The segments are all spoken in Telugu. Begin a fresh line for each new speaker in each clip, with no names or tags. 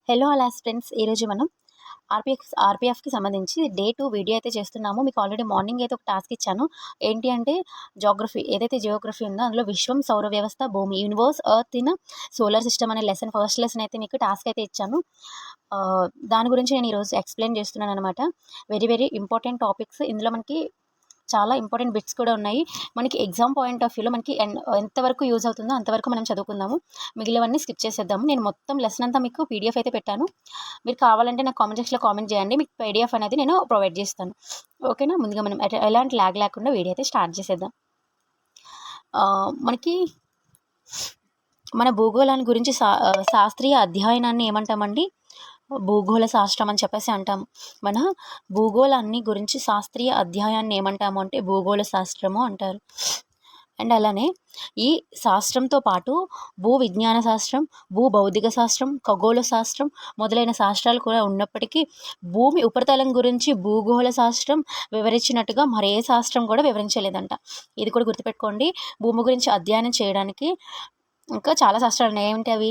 హలో అలాస్ ఫ్రెండ్స్, ఈరోజు మనం ఆర్పిఎఫ్కి సంబంధించి డే 2 వీడియో అయితే చేస్తున్నాము. మీకు ఆల్రెడీ మార్నింగ్ అయితే ఒక టాస్క్ ఇచ్చాను. ఏంటి అంటే జియోగ్రఫీ ఉందో అందులో విశ్వం, సౌర వ్యవస్థ, భూమి, universe, earth in solar system అనే ఫస్ట్ లెసన్ అయితే మీకు టాస్క్ అయితే ఇచ్చాను. దాని గురించి నేను ఈరోజు ఎక్స్ప్లెయిన్ చేస్తున్నాను అనమాట. వెరీ వెరీ ఇంపార్టెంట్ టాపిక్స్ ఇందులో మనకి చాలా ఇంపార్టెంట్ బిట్స్ కూడా ఉన్నాయి. మనకి ఎగ్జామ్ పాయింట్ ఆఫ్ వ్యూలో మనకి ఎంతవరకు యూజ్ అవుతుందో అంతవరకు మనం చదువుకుందాము. మిగిలినవన్నీ స్కిప్ చేసేద్దాము. నేను మొత్తం లెసన్ అంతా మీకు పీడిఎఫ్ అయితే పెట్టాను. మీరు కావాలంటే నాకు కామెంట్ సెక్షన్లో కామెంట్ చేయండి. మీకు పీడిఎఫ్ అనేది నేను ప్రొవైడ్ చేస్తాను. ఓకేనా? ముందుగా మనం ఎలాంటి ల్యాగ్ లేకుండా వీడియో అయితే స్టార్ట్ చేసేద్దాం. మనకి మన భూగోళాన్ని గురించి శాస్త్రీయ అధ్యయనాన్ని ఏమంటామండి? భూగోళ శాస్త్రం అని చెప్పేసి అంటాము. మన భూగోళాన్ని గురించి శాస్త్రీయ అధ్యయనాన్ని ఏమంటాము అంటే భూగోళ శాస్త్రము అంటారు. అండ్ అలానే ఈ శాస్త్రంతో పాటు భూ విజ్ఞాన శాస్త్రం, భూ భౌతిక శాస్త్రం, ఖగోళ శాస్త్రం మొదలైన శాస్త్రాలు కూడా ఉన్నప్పటికీ భూమి ఉపరితలం గురించి భూగోళ శాస్త్రం వివరించినట్టుగా మరే శాస్త్రం కూడా వివరించలేదంట. ఇది కూడా గుర్తుపెట్టుకోండి. భూమి గురించి అధ్యయనం చేయడానికి ఇంకా చాలా శాస్త్రాలు ఉన్నాయి. ఏమిటి అవి?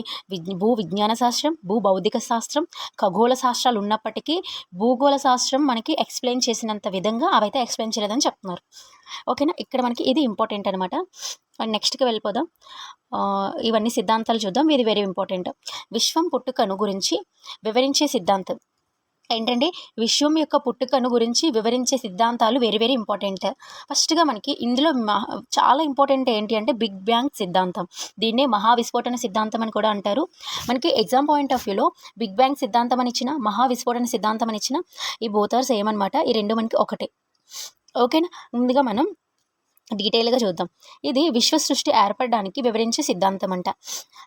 భూ విజ్ఞాన శాస్త్రం, భూ భౌతిక శాస్త్రం, ఖగోళ శాస్త్రాలు ఉన్నప్పటికీ భూగోళ శాస్త్రం మనకి ఎక్స్ప్లెయిన్ చేసినంత విధంగా అవైతే ఎక్స్ప్లెయిన్ చేయలేదని చెప్తున్నారు. ఓకేనా? ఇక్కడ మనకి ఇది ఇంపార్టెంట్ అనమాట. నెక్స్ట్కి వెళ్ళిపోదాం. ఇవన్నీ సిద్ధాంతాలు చూద్దాం. ఇది వెరీ ఇంపార్టెంట్. విశ్వం పుట్టుకను గురించి వివరించే సిద్ధాంతం ఏంటంటే విశ్వం యొక్క పుట్టుకను గురించి వివరించే సిద్ధాంతాలు వెరీ వెరీ ఇంపార్టెంట్. ఫస్ట్గా మనకి ఇందులో చాలా ఇంపార్టెంట్ ఏంటి అంటే బిగ్ బ్యాంగ్ సిద్ధాంతం. దీన్నే మహావిస్ఫోటన సిద్ధాంతం అని కూడా అంటారు. మనకి ఎగ్జామ్ పాయింట్ ఆఫ్ వ్యూలో బిగ్ బ్యాంగ్ సిద్ధాంతం అని ఇచ్చిన, మహావిస్ఫోటన సిద్ధాంతం అని ఇచ్చిన ఈ బోత్ ఆర్ సేమ్ అనమాట. ఈ రెండు మనకి ఒకటే. ఓకేనా? ముందుగా మనం డీటెయిల్గా చూద్దాం. ఇది విశ్వ సృష్టి ఏర్పడడానికి వివరించే సిద్ధాంతం అంట.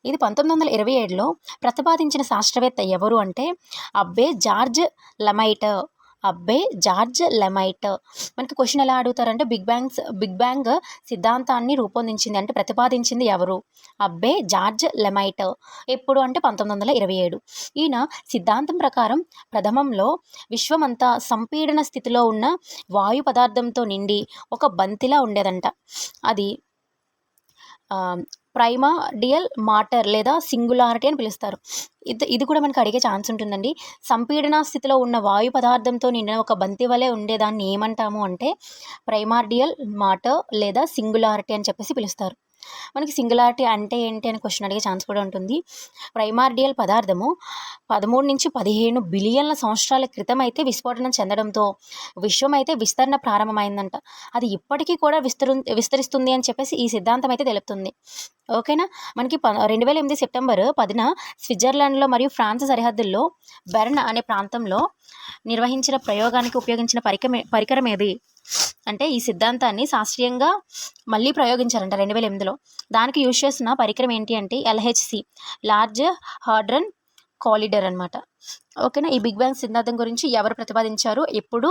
ఇది 1927లో ప్రతిపాదించిన శాస్త్రవేత్త ఎవరు అంటే జార్జ్ లెమైట్. మనకి క్వశ్చన్ ఎలా అడుగుతారంటే బిగ్ బ్యాంగ్ సిద్ధాంతాన్ని రూపొందించింది అంటే ప్రతిపాదించింది ఎవరు? జార్జ్ లెమైట్. ఎప్పుడు అంటే 1927. ఈయన సిద్ధాంతం ప్రకారం ప్రథమంలో విశ్వమంతా సంపీడన స్థితిలో ఉన్న వాయు పదార్థంతో నిండి ఒక బంతిలా ఉండేదంట. అది ప్రైమార్డియల్ మాటర్ లేదా సింగులారిటీ అని పిలుస్తారు. ఇది కూడా మనకు అడిగే ఛాన్స్ ఉంటుందండి. సంపీడన స్థితిలో ఉన్న వాయు పదార్థంతో నిండిన ఒక బంతి వలె ఉండేదాన్ని ఏమంటాము అంటే ప్రైమార్డియల్ మాటర్ లేదా సింగులారిటీ అని చెప్పేసి పిలుస్తారు. మనకి సింగులారిటీ అంటే ఏంటి అని క్వశ్చన్ అడిగే ఛాన్స్ కూడా ఉంటుంది. ప్రైమార్డియల్ పదార్థము 13 నుంచి 15 బిలియన్ల సంవత్సరాల క్రితం అయితే విస్ఫోటనం చెందడంతో విశ్వం అయితే విస్తరణ ప్రారంభమైందంట. అది ఇప్పటికీ కూడా విస్తరిస్తుంది అని చెప్పేసి ఈ సిద్ధాంతం అయితే తెలుపుతుంది. ఓకేనా? మనకి 2008 సెప్టెంబర్ 10న స్విట్జర్లాండ్లో మరియు ఫ్రాన్స్ సరిహద్దుల్లో బెర్న్ అనే ప్రాంతంలో నిర్వహించిన ప్రయోగానికి ఉపయోగించిన పరికరం ఏది అంటే ఈ సిద్ధాంతాన్ని శాస్త్రీయంగా మళ్ళీ ప్రయోగించారంట 2008లో. దానికి యూజ్ చేసిన పరికరం ఏంటి అంటే LHC, లార్జ్ హాడ్రన్ కాలిడర్ అనమాట. ఓకేనా? ఈ బిగ్ బ్యాంగ్ సిద్ధాంతం గురించి ఎవరు ప్రతిపాదించారు, ఎప్పుడు,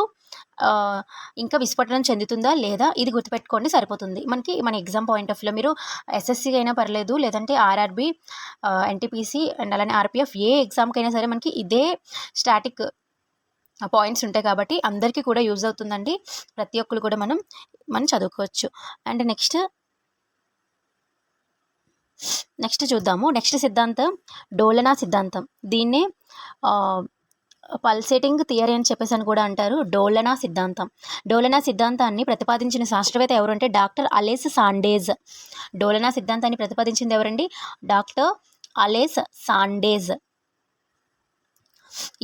ఇంకా విస్ఫోటనం చెందుతుందా లేదా, ఇది గుర్తుపెట్టుకోండి సరిపోతుంది. మన ఎగ్జామ్ పాయింట్ ఆఫ్ వ్యూలో మీరు SSC అయినా పర్లేదు, లేదంటే RRB, NTPC అండ్ అలానే RPF ఏ ఎగ్జామ్కి అయినా సరే మనకి ఇదే స్టాటిక్ పాయింట్స్ ఉంటాయి కాబట్టి అందరికీ కూడా యూజ్ అవుతుందండి. ప్రతి ఒక్కరు కూడా మనం చదువుకోవచ్చు. అండ్ నెక్స్ట్ చూద్దాము. నెక్స్ట్ సిద్ధాంతం డోలనా సిద్ధాంతం. దీన్నే పల్సేటింగ్ థియరీ అని చెప్పేసి అని కూడా అంటారు. డోలనా సిద్ధాంతాన్ని ప్రతిపాదించిన శాస్త్రవేత్త ఎవరు అంటే డాక్టర్ అలెస్ సాండేజ్. డోలనా సిద్ధాంతాన్ని ప్రతిపాదించింది ఎవరండి? డాక్టర్ అలెస్ సాండేజ్.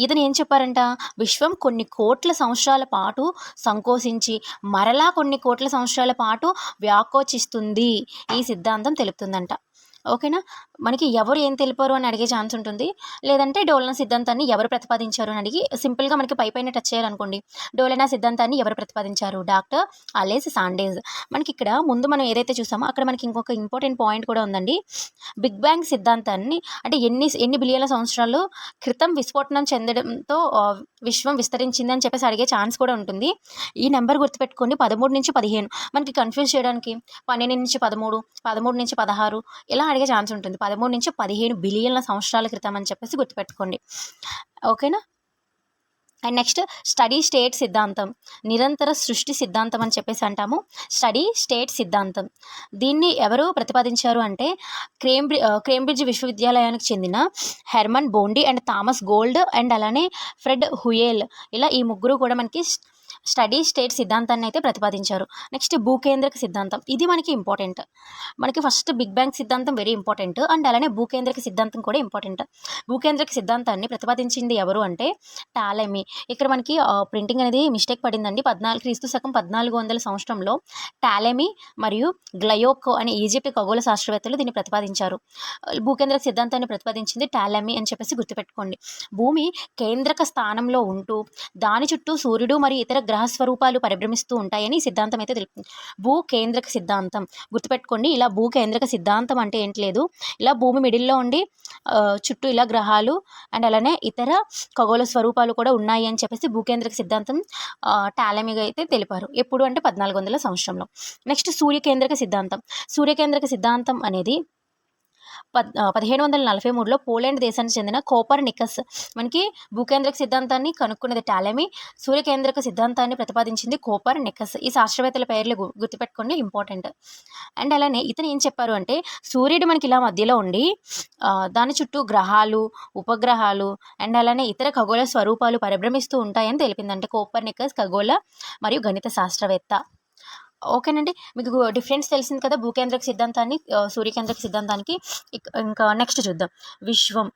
ఇతను ఏం చెప్పారంట? విశ్వం కొన్ని కోట్ల సంవత్సరాల పాటు సంకోచించి మరలా కొన్ని కోట్ల సంవత్సరాల పాటు వ్యాకోచిస్తుంది ఈ సిద్ధాంతం తెలుపుతుందంట. ఓకేనా? మనకి ఎవరు ఏం తెలిపారు అని అడిగే ఛాన్స్ ఉంటుంది. లేదంటే డోలనా సిద్ధాంతాన్ని ఎవరు ప్రతిపాదించారు అని అడిగి సింపుల్గా మనకి పైన టచ్ చేయాలనుకోండి. డోలనా సిద్ధాంతాన్ని ఎవరు ప్రతిపాదించారు? డాక్టర్ అలెస్ సాండేజ్. మనకి ఇక్కడ ముందు మనం ఏదైతే చూసామో అక్కడ మనకి ఇంకొక ఇంపార్టెంట్ పాయింట్ కూడా ఉందండి. బిగ్ బ్యాంగ్ సిద్ధాంతాన్ని అంటే ఎన్ని బిలియన్ల సంవత్సరాలు క్రితం విస్ఫోటనం చెందడంతో విశ్వం విస్తరించింది అని చెప్పేసి అడిగే ఛాన్స్ కూడా ఉంటుంది. ఈ నెంబర్ గుర్తుపెట్టుకోండి, 13 నుంచి 15. మనకి కన్ఫ్యూజ్ చేయడానికి 12 నుంచి 13, 13 నుంచి 16 ఇలా అడిగే ఛాన్స్ ఉంటుంది. 13 నుంచి 15 బిలియన్ల సంవత్సరాల క్రితం అని చెప్పేసి గుర్తుపెట్టుకోండి. ఓకేనా? అండ్ నెక్స్ట్ స్టడీ స్టేట్ సిద్ధాంతం, నిరంతర సృష్టి సిద్ధాంతం అని చెప్పేసి అంటాము. స్టడీ స్టేట్ సిద్ధాంతం దీన్ని ఎవరు ప్రతిపాదించారు అంటే కేంబ్రిడ్జ్ విశ్వవిద్యాలయానికి చెందిన Hermann Bondi and Thomas Gold and అలానే ఫ్రెడ్ హుయేల్, ఇలా ఈ ముగ్గురు కూడా మనకి స్టడీ స్టేట్ సిద్ధాంతాన్ని అయితే ప్రతిపాదించారు. నెక్స్ట్ భూకేంద్రక సిద్ధాంతం, ఇది మనకి ఇంపార్టెంట్. మనకి ఫస్ట్ బిగ్ బ్యాంగ్ సిద్ధాంతం వెరీ ఇంపార్టెంట్ అండ్ అలానే భూకేంద్రక సిద్ధాంతం కూడా ఇంపార్టెంట్. భూకేంద్రక సిద్ధాంతాన్ని ప్రతిపాదించింది ఎవరు అంటే టాలెమీ. ఇక్కడ మనకి ప్రింటింగ్ అనేది మిస్టేక్ పడిందండి. క్రీస్తు శకం 1400 సంవత్సరంలో టాలెమీ మరియు గ్లయోకో అనే ఈజిప్ట్ ఖగోళ శాస్త్రవేత్తలు దీన్ని ప్రతిపాదించారు. భూకేంద్రక సిద్ధాంతాన్ని ప్రతిపాదించింది టాలెమీ అని చెప్పేసి గుర్తుపెట్టుకోండి. భూమి కేంద్రక స్థానంలో ఉంటూ దాని చుట్టూ సూర్యుడు మరియు ఇతర గ్రహ స్వరూపాలు పరిభ్రమిస్తూ ఉంటాయని ఈ సిద్ధాంతం అయితే తెలుపుతుంది. భూ కేంద్రక సిద్ధాంతం గుర్తుపెట్టుకోండి. ఇలా భూ కేంద్రక సిద్ధాంతం అంటే ఏంటి లేదు, ఇలా భూమి మిడిల్లో ఉండి చుట్టూ ఇలా గ్రహాలు అండ్ అలానే ఇతర ఖగోళ స్వరూపాలు కూడా ఉన్నాయి అని చెప్పేసి భూకేంద్రక సిద్ధాంతం టాలెమీగా అయితే తెలిపారు. ఎప్పుడు అంటే 1400 సంవత్సరంలో. నెక్స్ట్ సూర్యకేంద్రక సిద్ధాంతం. సూర్యకేంద్రక సిద్ధాంతం అనేది 1743లో పోలాండ్ దేశానికి చెందిన కోపర్నికస్ మనకి భూకేంద్రక సిద్ధాంతాన్ని కనుక్కున్నది టాలెమీ, సూర్యకేంద్రక సిద్ధాంతాన్ని ప్రతిపాదించింది కోపర్నికస్. ఈ శాస్త్రవేత్తల పేర్లు గుర్తుపెట్టుకోండి, ఇంపార్టెంట్. అండ్ అలానే ఇతను ఏం చెప్పారు అంటే సూర్యుడు మనకి ఇలా మధ్యలో ఉండి దాని చుట్టూ గ్రహాలు, ఉపగ్రహాలు అండ్ అలానే ఇతర ఖగోళ స్వరూపాలు పరిభ్రమిస్తూ ఉంటాయని తెలిపిందంటే కోపర్నికస్ ఖగోళ మరియు గణిత శాస్త్రవేత్త. ఓకేనండి, మీకు డిఫరెన్స్ తెలిసింది కదా భూకేంద్రక సిద్ధాంతాన్ని సూర్యకేంద్రక సిద్ధాంతానికి. ఇంకా నెక్స్ట్ చూద్దాం విశ్వం.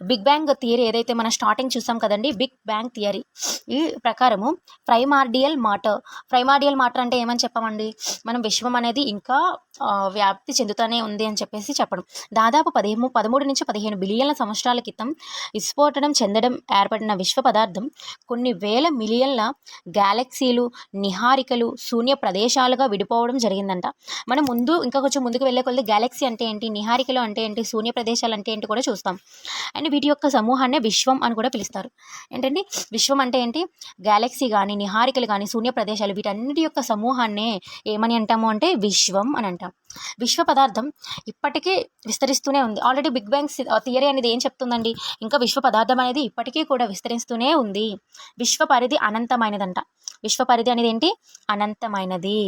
బిగ్ బ్యాంగ్ థియరీ ఏదైతే మనం స్టార్టింగ్ చూసాం కదండి, బిగ్ బ్యాంగ్ థియరీ ఈ ప్రకారము ప్రైమార్డియల్ మాటర్ అంటే ఏమని చెప్పమండి, మనం విశ్వం అనేది ఇంకా వ్యాప్తి చెందుతూనే ఉంది అని చెప్పేసి చెప్పడం. దాదాపు 13 నుంచి 15 బిలియన్ల సంవత్సరాల క్రితం విస్ఫోటనం చెందడం ఏర్పడిన విశ్వ పదార్థం కొన్ని వేల మిలియన్ల గ్యాలక్సీలు, నిహారికలు, శూన్య ప్రదేశాలుగా విడిపోవడం జరిగిందంట. మనం ఇంకా కొంచెం ముందుకు వెళ్ళే కొద్ది గ్యాలక్సీ అంటే ఏంటి, నిహారికలు అంటే ఏంటి, శూన్య ప్రదేశాలు అంటే ఏంటి కూడా చూస్తాం. అండ్ వీటి యొక్క సమూహాన్ని విశ్వం అని కూడా పిలుస్తారు. ఏంటండి విశ్వం అంటే ఏంటి, గ్యాలక్సీ కానీ నిహారికలు కానీ శూన్య ప్రదేశాలు వీటన్నిటి యొక్క సమూహాన్నే ఏమని అంటాము అంటే విశ్వం అని అంటాం. విశ్వ పదార్థం ఇప్పటికీ విస్తరిస్తూనే ఉంది. ఆల్రెడీ బిగ్ బ్యాంగ్ థియరీ అనేది ఏం చెప్తుందండి, ఇంకా విశ్వ పదార్థం అనేది ఇప్పటికీ కూడా విస్తరిస్తూనే ఉంది. విశ్వ పరిధి అనంతమైనదంట. విశ్వ పరిధి అనేది ఏంటి, అనంతమైనది.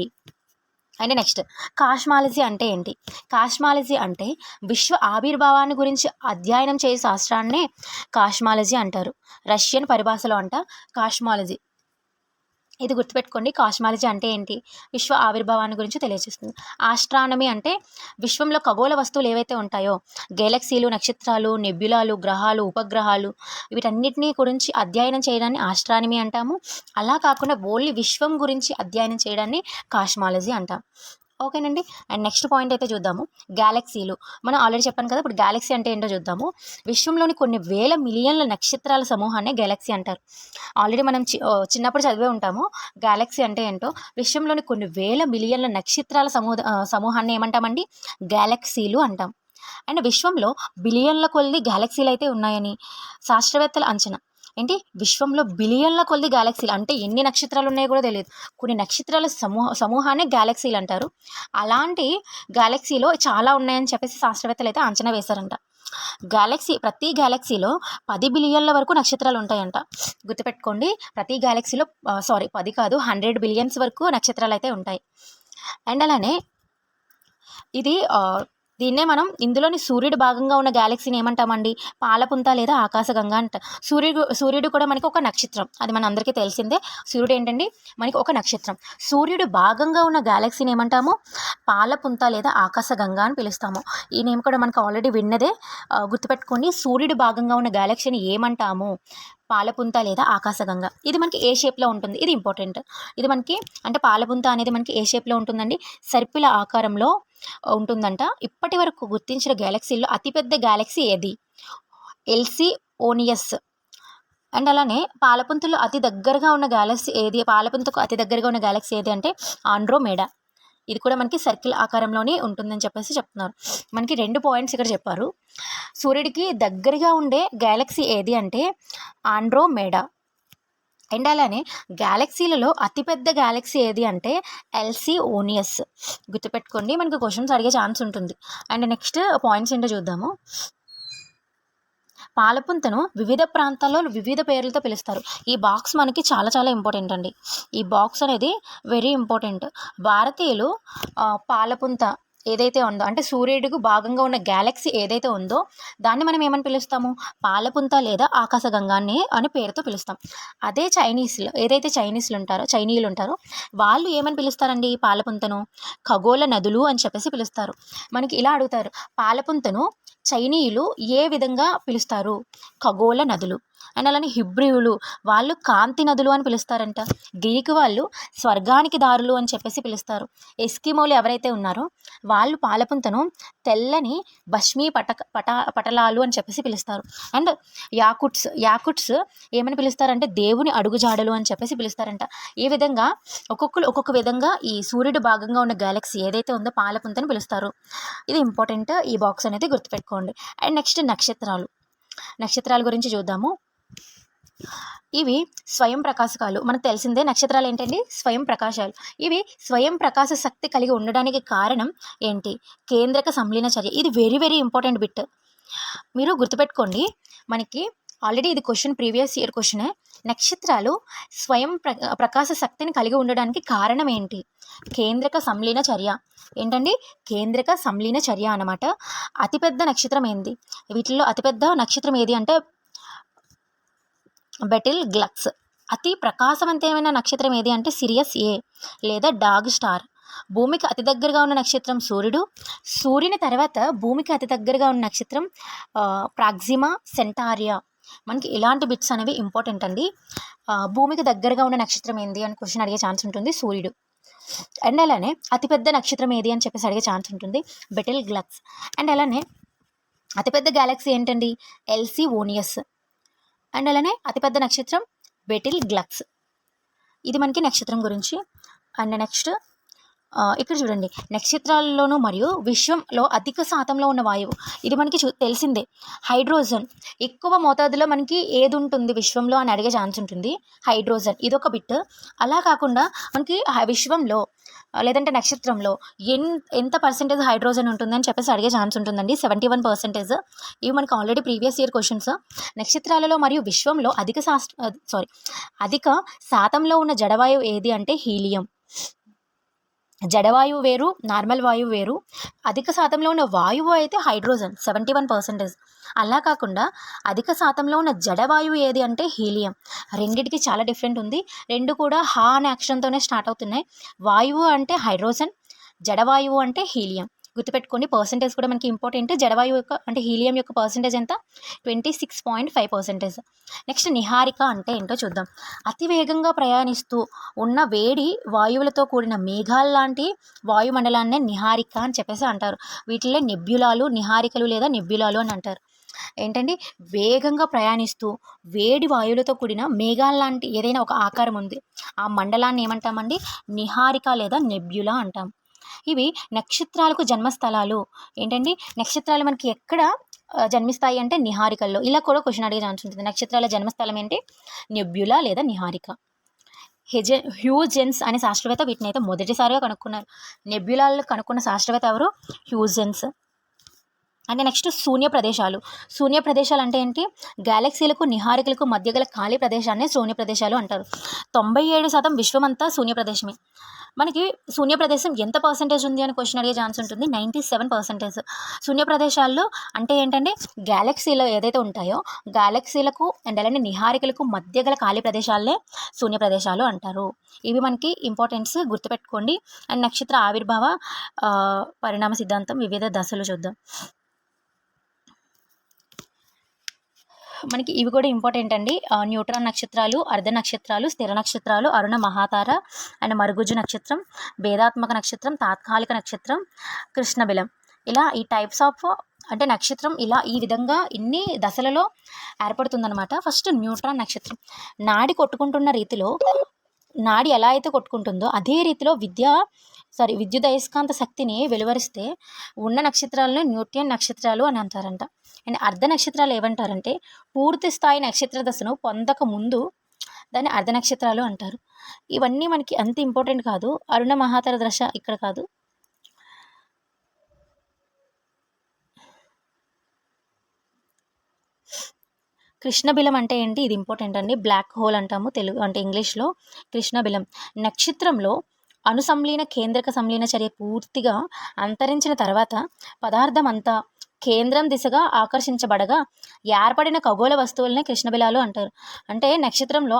అండ్ నెక్స్ట్ కాస్మాలజీ అంటే ఏంటి, కాస్మాలజీ అంటే విశ్వ ఆవిర్భావాన్ని గురించి అధ్యయనం చేసే శాస్త్రాన్నే కాస్మాలజీ అంటారు. రష్యన్ పరిభాషలో అంట కాస్మాలజీ. ఇది గుర్తుపెట్టుకోండి, కాస్మాలజీ అంటే ఏంటి, విశ్వ ఆవిర్భావాన్ని గురించి తెలియజేస్తుంది. ఆస్ట్రానమీ అంటే విశ్వంలో ఖగోళ వస్తువులు ఏవైతే ఉంటాయో గెలాక్సీలు, నక్షత్రాలు, నెబ్యులాలు, గ్రహాలు, ఉపగ్రహాలు వీటన్నిటినీ గురించి అధ్యయనం చేయడాన్ని ఆస్ట్రానమీ అంటాము. అలా కాకుండా ఓన్లీ విశ్వం గురించి అధ్యయనం చేయడాన్ని కాస్మాలజీ అంటాం. ఓకేనండి. అండ్ నెక్స్ట్ పాయింట్ అయితే చూద్దాము, గ్యాలక్సీలు. మనం ఆల్రెడీ చెప్పాను కదా, ఇప్పుడు గ్యాలక్సీ అంటే ఏంటో చూద్దాము. విశ్వంలోని కొన్ని వేల మిలియన్ల నక్షత్రాల సమూహాన్ని గ్యాలక్సీ అంటారు. ఆల్రెడీ మనం చిన్నప్పుడు చదివే ఉంటాము గ్యాలక్సీ అంటే ఏంటో. విశ్వంలోని కొన్ని వేల మిలియన్ల నక్షత్రాల సమూహాన్ని ఏమంటామండి, గ్యాలక్సీలు అంటాం. అండ్ విశ్వంలో బిలియన్ల కొద్ది గ్యాలక్సీలు అయితే ఉన్నాయని శాస్త్రవేత్తల అంచనా. ఏంటి, విశ్వంలో బిలియన్ల కొద్ది గ్యాలక్సీలు అంటే ఎన్ని నక్షత్రాలు ఉన్నాయో కూడా తెలియదు. కొన్ని నక్షత్రాల సమూహాన్ని గ్యాలక్సీలు అంటారు. అలాంటి గ్యాలక్సీలో చాలా ఉన్నాయని చెప్పేసి శాస్త్రవేత్తలు అయితే అంచనా వేశారంట. ప్రతి గ్యాలక్సీలో 10 బిలియన్ల వరకు నక్షత్రాలు ఉంటాయంట. గుర్తుపెట్టుకోండి, ప్రతి గ్యాలక్సీలో 10 కాదు 100 బిలియన్స్ వరకు నక్షత్రాలు అయితే ఉంటాయి. అండ్ అలానే దీన్నే మనం ఇందులోని సూర్యుడు భాగంగా ఉన్న గ్యాలక్సీని ఏమంటామండి, పాలపుంత లేదా ఆకాశగంగా అంట. సూర్యుడు కూడా మనకి ఒక నక్షత్రం, అది మన అందరికీ తెలిసిందే. సూర్యుడు ఏంటండి మనకి ఒక నక్షత్రం. సూర్యుడు భాగంగా ఉన్న గ్యాలక్సీని ఏమంటాము, పాలపుంత లేదా ఆకాశగంగా అని పిలుస్తాము. ఈ నేమ్ కూడా మనకు ఆల్రెడీ విన్నదే, గుర్తుపెట్టుకోండి. సూర్యుడు భాగంగా ఉన్న గ్యాలక్సీని ఏమంటాము, పాలపుంత లేదా ఆకాశగంగా. ఇది మనకి ఏ షేప్లో ఉంటుంది, ఇది ఇంపార్టెంట్. ఇది మనకి అంటే పాలపుంత అనేది మనకి ఏ షేప్లో ఉంటుందండి, సర్పిల ఆకారంలో ఉంటుందంట. ఇప్పటి వరకు గుర్తించిన గ్యాలక్సీల్లో అతిపెద్ద గ్యాలక్సీ ఏది, ఎల్సీ ఓనియస్. అండ్ అలానే పాలపుంతలో అతి దగ్గరగా ఉన్న గ్యాలక్సీ ఏది, పాలపుంతకు అతి దగ్గరగా ఉన్న గ్యాలక్సీ ఏది అంటే ఆండ్రోమేడా. ఇది కూడా మనకి సర్కిల్ ఆకారంలోనే ఉంటుందని చెప్పేసి చెప్తున్నారు. మనకి 2 పాయింట్స్ ఇక్కడ చెప్పారు. సూర్యుడికి దగ్గరగా ఉండే గ్యాలక్సీ ఏది అంటే ఆండ్రోమేడా. అండ్ అలానే గ్యాలక్సీలలో అతిపెద్ద గ్యాలక్సీ ఏది అంటే ఎల్సీ ఓనియస్. గుర్తుపెట్టుకోండి, మనకు క్వశ్చన్స్ అడిగే ఛాన్స్ ఉంటుంది. అండ్ నెక్స్ట్ పాయింట్స్ ఏంటో చూద్దాము. పాలపుంతను వివిధ ప్రాంతాల్లో వివిధ పేర్లతో పిలుస్తారు. ఈ బాక్స్ మనకి చాలా చాలా ఇంపార్టెంట్ అండి. ఈ బాక్స్ అనేది వెరీ ఇంపార్టెంట్. భారతీయులు పాలపుంత ఏదైతే ఉందో, అంటే సూర్యుడికి భాగంగా ఉన్న గ్యాలక్సీ ఏదైతే ఉందో దాన్ని మనం ఏమని పిలుస్తాము, పాలపుంత లేదా ఆకాశగంగా అని పేరుతో పిలుస్తాం. అదే ఏదైతే చైనీయులు ఉంటారో వాళ్ళు ఏమని పిలుస్తారండి పాలపుంతను, ఖగోళ నదులు అని చెప్పేసి పిలుస్తారు. మనకి ఇలా అడుగుతారు, పాలపుంతను చైనీయులు ఏ విధంగా పిలుస్తారు, ఖగోళ నదులు. అండ్ అలానే హిబ్రియులు వాళ్ళు కాంతి నదులు అని పిలుస్తారంట. గ్రీకు వాళ్ళు స్వర్గానికి దారులు అని చెప్పేసి పిలుస్తారు. ఎస్కిమోలు ఎవరైతే ఉన్నారో వాళ్ళు పాలపుంతను తెల్లని భస్మీ పటలాలు అని చెప్పేసి పిలుస్తారు. అండ్ యాకుట్స్ ఏమని పిలుస్తారంటే దేవుని అడుగుజాడలు అని చెప్పేసి పిలుస్తారంట. ఈ విధంగా ఒక్కొక్కరు ఒక్కొక్క విధంగా ఈ సూర్యుడు భాగంగా ఉన్న గ్యాలక్సీ ఏదైతే ఉందో పాలపుంతని పిలుస్తారు. ఇది ఇంపార్టెంట్, ఈ బాక్స్ అనేది గుర్తుపెట్టుకోండి. అండ్ నెక్స్ట్ నక్షత్రాల గురించి చూద్దాము. ఇవి స్వయం ప్రకాశకాలు. మనకు తెలిసిందే నక్షత్రాలు ఏంటండి, స్వయం ప్రకాశాలు. ఇవి స్వయం ప్రకాశ శక్తి కలిగి ఉండడానికి కారణం ఏంటి, కేంద్రక సంలీన చర్య. ఇది వెరీ వెరీ ఇంపార్టెంట్ బిట్, మీరు గుర్తుపెట్టుకోండి. మనకి ఆల్రెడీ ఇది ప్రీవియస్ ఇయర్ క్వశ్చనే. నక్షత్రాలు స్వయం ప్రకాశ శక్తిని కలిగి ఉండడానికి కారణం ఏంటి, కేంద్రక సంలీన చర్య. ఏంటండి, కేంద్రక సంలీన చర్య అన్నమాట. అతిపెద్ద నక్షత్రం ఏంది, వీటిల్లో అతిపెద్ద నక్షత్రం ఏది అంటే బెటిల్ గ్లక్స్. అతి ప్రకాశవంతమైన నక్షత్రం ఏది అంటే సిరియస్ ఏ లేదా డాగ్ స్టార్. భూమికి అతి దగ్గరగా ఉన్న నక్షత్రం సూర్యుడు. సూర్యుని తర్వాత భూమికి అతి దగ్గరగా ఉన్న నక్షత్రం ప్రాక్సిమా సెంటారియా. మనకి ఇలాంటి బిట్స్ అనేవి ఇంపార్టెంట్ అండి. భూమికి దగ్గరగా ఉన్న నక్షత్రం ఏంది అని క్వశ్చన్ అడిగే ఛాన్స్ ఉంటుంది, సూర్యుడు. అండ్ అలానే అతిపెద్ద నక్షత్రం ఏది అని చెప్పేసి అడిగే ఛాన్స్ ఉంటుంది, బెటిల్ గ్లక్స్. అండ్ అలానే అతిపెద్ద గ్యాలక్సీ ఏంటండి, ఎల్సీ ఓనియస్. అండ్ అలానే అతిపెద్ద నక్షత్రం బెటిల్ గ్లక్స్. ఇది మనకి నక్షత్రం గురించి. అండ్ నెక్స్ట్ ఇక్కడ చూడండి, నక్షత్రాల్లోనూ మరియు విశ్వంలో అధిక శాతంలో ఉన్న వాయువు. ఇది మనకి తెలిసిందే, హైడ్రోజన్. ఎక్కువ మోతాదులో మనకి ఏది ఉంటుంది విశ్వంలో అని అడిగే ఛాన్స్ ఉంటుంది, హైడ్రోజన్. ఇదొక బిట్. అలా కాకుండా మనకి విశ్వంలో లేదంటే నక్షత్రంలో ఎంత పర్సెంటేజ్ హైడ్రోజన్ ఉంటుంది అని చెప్పేసి అడిగే ఛాన్స్ ఉంటుందండి, 71%. ఇవి మనకి ఆల్రెడీ ప్రీవియస్ ఇయర్ క్వశ్చన్స్. నక్షత్రాలలో మరియు విశ్వంలో అధిక శాతంలో ఉన్న జడవాయువు ఏది అంటే హీలియం. జడవాయువు వేరు, నార్మల్ వాయువు వేరు. అధిక శాతంలో ఉన్న వాయువు అయితే హైడ్రోజన్ 71%. అలా కాకుండా అధిక శాతంలో ఉన్న జడవాయువు ఏది అంటే హీలియం. రెండిటికి చాలా డిఫరెంట్ ఉంది. రెండు కూడా హా అనే అక్షరంతోనే స్టార్ట్ అవుతున్నాయి. వాయువు అంటే హైడ్రోజన్, జడవాయువు అంటే హీలియం. గుర్తుపెట్టుకోండి, పర్సెంటేజ్ కూడా మనకి ఇంపార్టెంట్. జడవాయువు యొక్క అంటే హీలియం యొక్క పర్సెంటేజ్ ఎంత, 26.5%. నెక్స్ట్ నిహారిక అంటే ఏంటో చూద్దాం. అతివేగంగా ప్రయాణిస్తూ ఉన్న వేడి వాయువులతో కూడిన మేఘాల లాంటి వాయుమండలాన్నే నిహారిక అని చెప్పేసి అంటారు. వీటిలో నెబ్యులాలు, నిహారికలు లేదా నెబ్యులాలు అని అంటారు. ఏంటండి, వేగంగా ప్రయాణిస్తూ వేడి వాయువులతో కూడిన మేఘాల లాంటి ఏదైనా ఒక ఆకారం ఉంది, ఆ మండలాన్ని ఏమంటామండి, నిహారిక లేదా నెబ్యులా అంటాం. ఇవి నక్షత్రాలకు జన్మస్థలాలు. ఏంటండి, నక్షత్రాలు మనకి ఎక్కడ జన్మిస్తాయి అంటే నిహారికల్లో. ఇలా కూడా క్వశ్చన్ అడిగే ఛాన్స్ ఉంటుంది. నక్షత్రాల జన్మస్థలం ఏంటి, నెబ్యులా లేదా నిహారిక. హ్యూజెన్స్ అనే శాస్త్రవేత్త వీటిని అయితే మొదటిసారిగా కనుక్కున్నారు. నెబ్యులాలు కనుక్కున్న శాస్త్రవేత్త ఎవరు, హ్యూజెన్స్. అంటే నెక్స్ట్ శూన్య ప్రదేశాలు అంటే ఏంటి, గ్యాలక్సీలకు నిహారికలకు మధ్య గల ఖాళీ ప్రదేశాన్ని శూన్య ప్రదేశాలు అంటారు. 97% విశ్వమంతా శూన్య ప్రదేశమే. మనకి శూన్య ప్రదేశం ఎంత పర్సెంటేజ్ ఉంది అని క్వశ్చన్ అడిగే ఛాన్స్ ఉంటుంది, 97%. శూన్య ప్రదేశాల్లో అంటే ఏంటంటే గ్యాలక్సీలో ఏదైతే ఉంటాయో గ్యాలక్సీలకు అండ్ అలానే నిహారికలకు మధ్య గల ఖాళీ ప్రదేశాలనే శూన్య ప్రదేశాలు అంటారు. ఇవి మనకి ఇంపార్టెన్స్, గుర్తుపెట్టుకోండి. అండ్ నక్షత్ర ఆవిర్భావ పరిణామ సిద్ధాంతం వివిధ దశలు చూద్దాం. మనకి ఇవి కూడా ఇంపార్టెంట్ అండి. న్యూట్రాన్ నక్షత్రాలు, అర్ధ నక్షత్రాలు, స్థిర నక్షత్రాలు, అరుణ మహాతార అండ్ మరుగుజ్జు నక్షత్రం, భేదాత్మక నక్షత్రం, తాత్కాలిక నక్షత్రం, కృష్ణబిలం. ఇలా ఈ టైప్స్ ఆఫ్ అంటే నక్షత్రం ఇలా ఈ విధంగా ఇన్ని దశలలో ఏర్పడుతుందన్నమాట. ఫస్ట్ న్యూట్రాన్ నక్షత్రం. నాడి కొట్టుకుంటున్న రీతిలో, నాడి ఎలా అయితే కొట్టుకుంటుందో అదే రీతిలో విద్యుదయస్కాంత శక్తిని వెలువరిస్తే ఉన్న నక్షత్రాలను న్యూట్రాన్ నక్షత్రాలు అని అంటారంట. అండ్ అర్ధ నక్షత్రాలు ఏమంటారంటే పూర్తి స్థాయి నక్షత్ర దశను పొందక ముందు దాన్ని అర్ధ నక్షత్రాలు అంటారు. ఇవన్నీ మనకి అంత ఇంపార్టెంట్ కాదు. అరుణ మహాతర దశ ఇక్కడ కాదు. కృష్ణబిలం అంటే ఏంటి? ఇది ఇంపార్టెంట్ అండి. బ్లాక్ హోల్ అంటాము తెలుగు అంటే ఇంగ్లీష్‌లో. కృష్ణబిలం నక్షత్రంలో అణుసంలీన కేంద్రక సంలీన చర్య పూర్తిగా అంతరించిన తర్వాత పదార్థం అంతా కేంద్రం దిశగా ఆకర్షించబడగా ఏర్పడిన ఖగోళ వస్తువులనే కృష్ణబిలాలు అంటారు. అంటే నక్షత్రంలో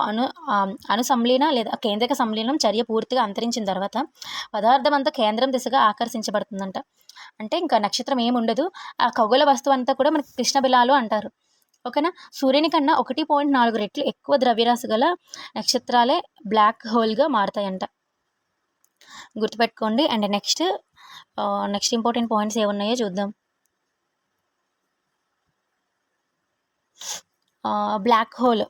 అణుసంలీన లేదా కేంద్రక సంలీనం చర్య పూర్తిగా అంతరించిన తర్వాత పదార్థం అంతా కేంద్రం దిశగా ఆకర్షించబడుతుందంట. అంటే ఇంకా నక్షత్రం ఏముండదు. ఆ ఖగోళ వస్తువు అంతా కూడా మనకి కృష్ణబిలాలు అంటారు. ఓకేనా. సూర్యుని కన్నా 1.4 రెట్లు ఎక్కువ ద్రవ్యరాశి గల నక్షత్రాలే బ్లాక్ హోల్గా మారుతాయంట. గుర్తుపెట్టుకోండి. అండ్ నెక్స్ట్ ఇంపార్టెంట్ పాయింట్స్ ఏమున్నాయో చూద్దాం. బ్లాక్ హోల్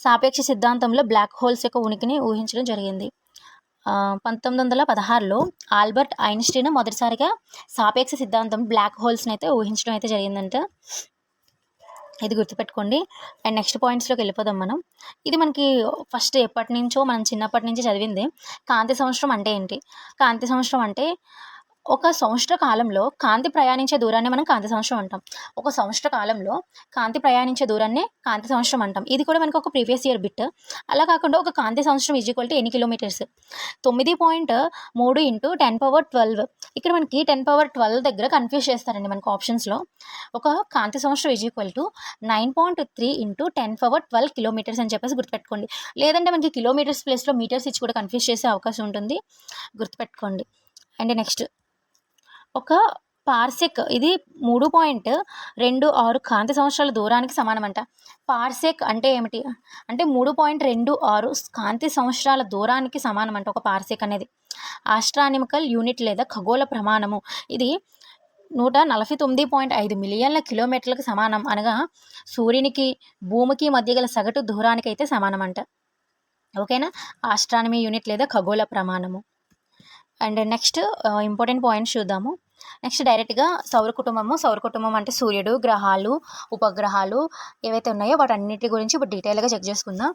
సాపేక్ష సిద్ధాంతంలో బ్లాక్ హోల్స్ యొక్క ఉనికిని ఊహించడం జరిగింది. 1916లో ఆల్బర్ట్ ఐన్స్టీన్ మొదటిసారిగా సాపేక్ష సిద్ధాంతం బ్లాక్ హోల్స్ని అయితే ఊహించడం అయితే జరిగిందంట. ఇది గుర్తుపెట్టుకోండి. అండ్ నెక్స్ట్ పాయింట్స్లోకి వెళ్ళిపోదాం మనం. ఇది మనకి ఫస్ట్ ఎప్పటి నుంచో మనం చిన్నప్పటి నుంచి చదివింది. కాంతి సంవత్సరం అంటే ఏంటి? కాంతి సంవత్సరం అంటే ఒక సంవత్సర కాలంలో కాంతి ప్రయాణించే దూరాన్ని మనం కాంతి సంవత్సరం అంటాం. ఒక సంవత్సర కాలంలో కాంతి ప్రయాణించే దూరాన్నే కాంతి సంవత్సరం అంటాం. ఇది కూడా మనకు ఒక ప్రీవియస్ ఇయర్ బిట్. అలా కాకుండా ఒక కాంతి సంవత్సరం ఈజ్ ఎన్ని కిలోమీటర్స్? 9.3 × 10⁻12. ఇక్కడ మనకి 10⁻12 దగ్గర కన్ఫ్యూజ్ చేస్తారండి మనకు ఆప్షన్స్లో. ఒక కాంతి సంవత్సరం ఈజ్ 9.3 × 10⁻12 కిలోమీటర్స్ అని చెప్పేసి గుర్తుపెట్టుకోండి. లేదంటే మనకి కిలోమీటర్స్ ప్లేస్లో మీటర్స్ ఇచ్చి కూడా కన్ఫ్యూజ్ చేసే అవకాశం ఉంటుంది. గుర్తుపెట్టుకోండి. అండ్ నెక్స్ట్ ఒక పార్సెక్ ఇది 3.26 కాంతి సంవత్సరాల దూరానికి సమానమంట. పార్సెక్ అంటే ఏమిటి? అంటే 3.26 కాంతి సంవత్సరాల దూరానికి సమానమంట ఒక పార్సెక్ అనేది. ఆస్ట్రానమికల్ యూనిట్ లేదా ఖగోళ ప్రమాణము. ఇది 149.5 మిలియన్ల కిలోమీటర్లకు సమానం. అనగా సూర్యునికి భూమికి మధ్య గల సగటు దూరానికైతే సమానమంట. ఓకేనా. ఆస్ట్రానమీ యూనిట్ లేదా ఖగోళ ప్రమాణము. అండ్ నెక్స్ట్ ఇంపార్టెంట్ పాయింట్స్ చూద్దాము. నెక్స్ట్ డైరెక్ట్గా సౌర కుటుంబం అంటే సూర్యుడు, గ్రహాలు, ఉపగ్రహాలు ఏవైతే ఉన్నాయో వాటన్నిటి గురించి ఇప్పుడు డీటెయిల్గా చెక్ చేసుకుందాం.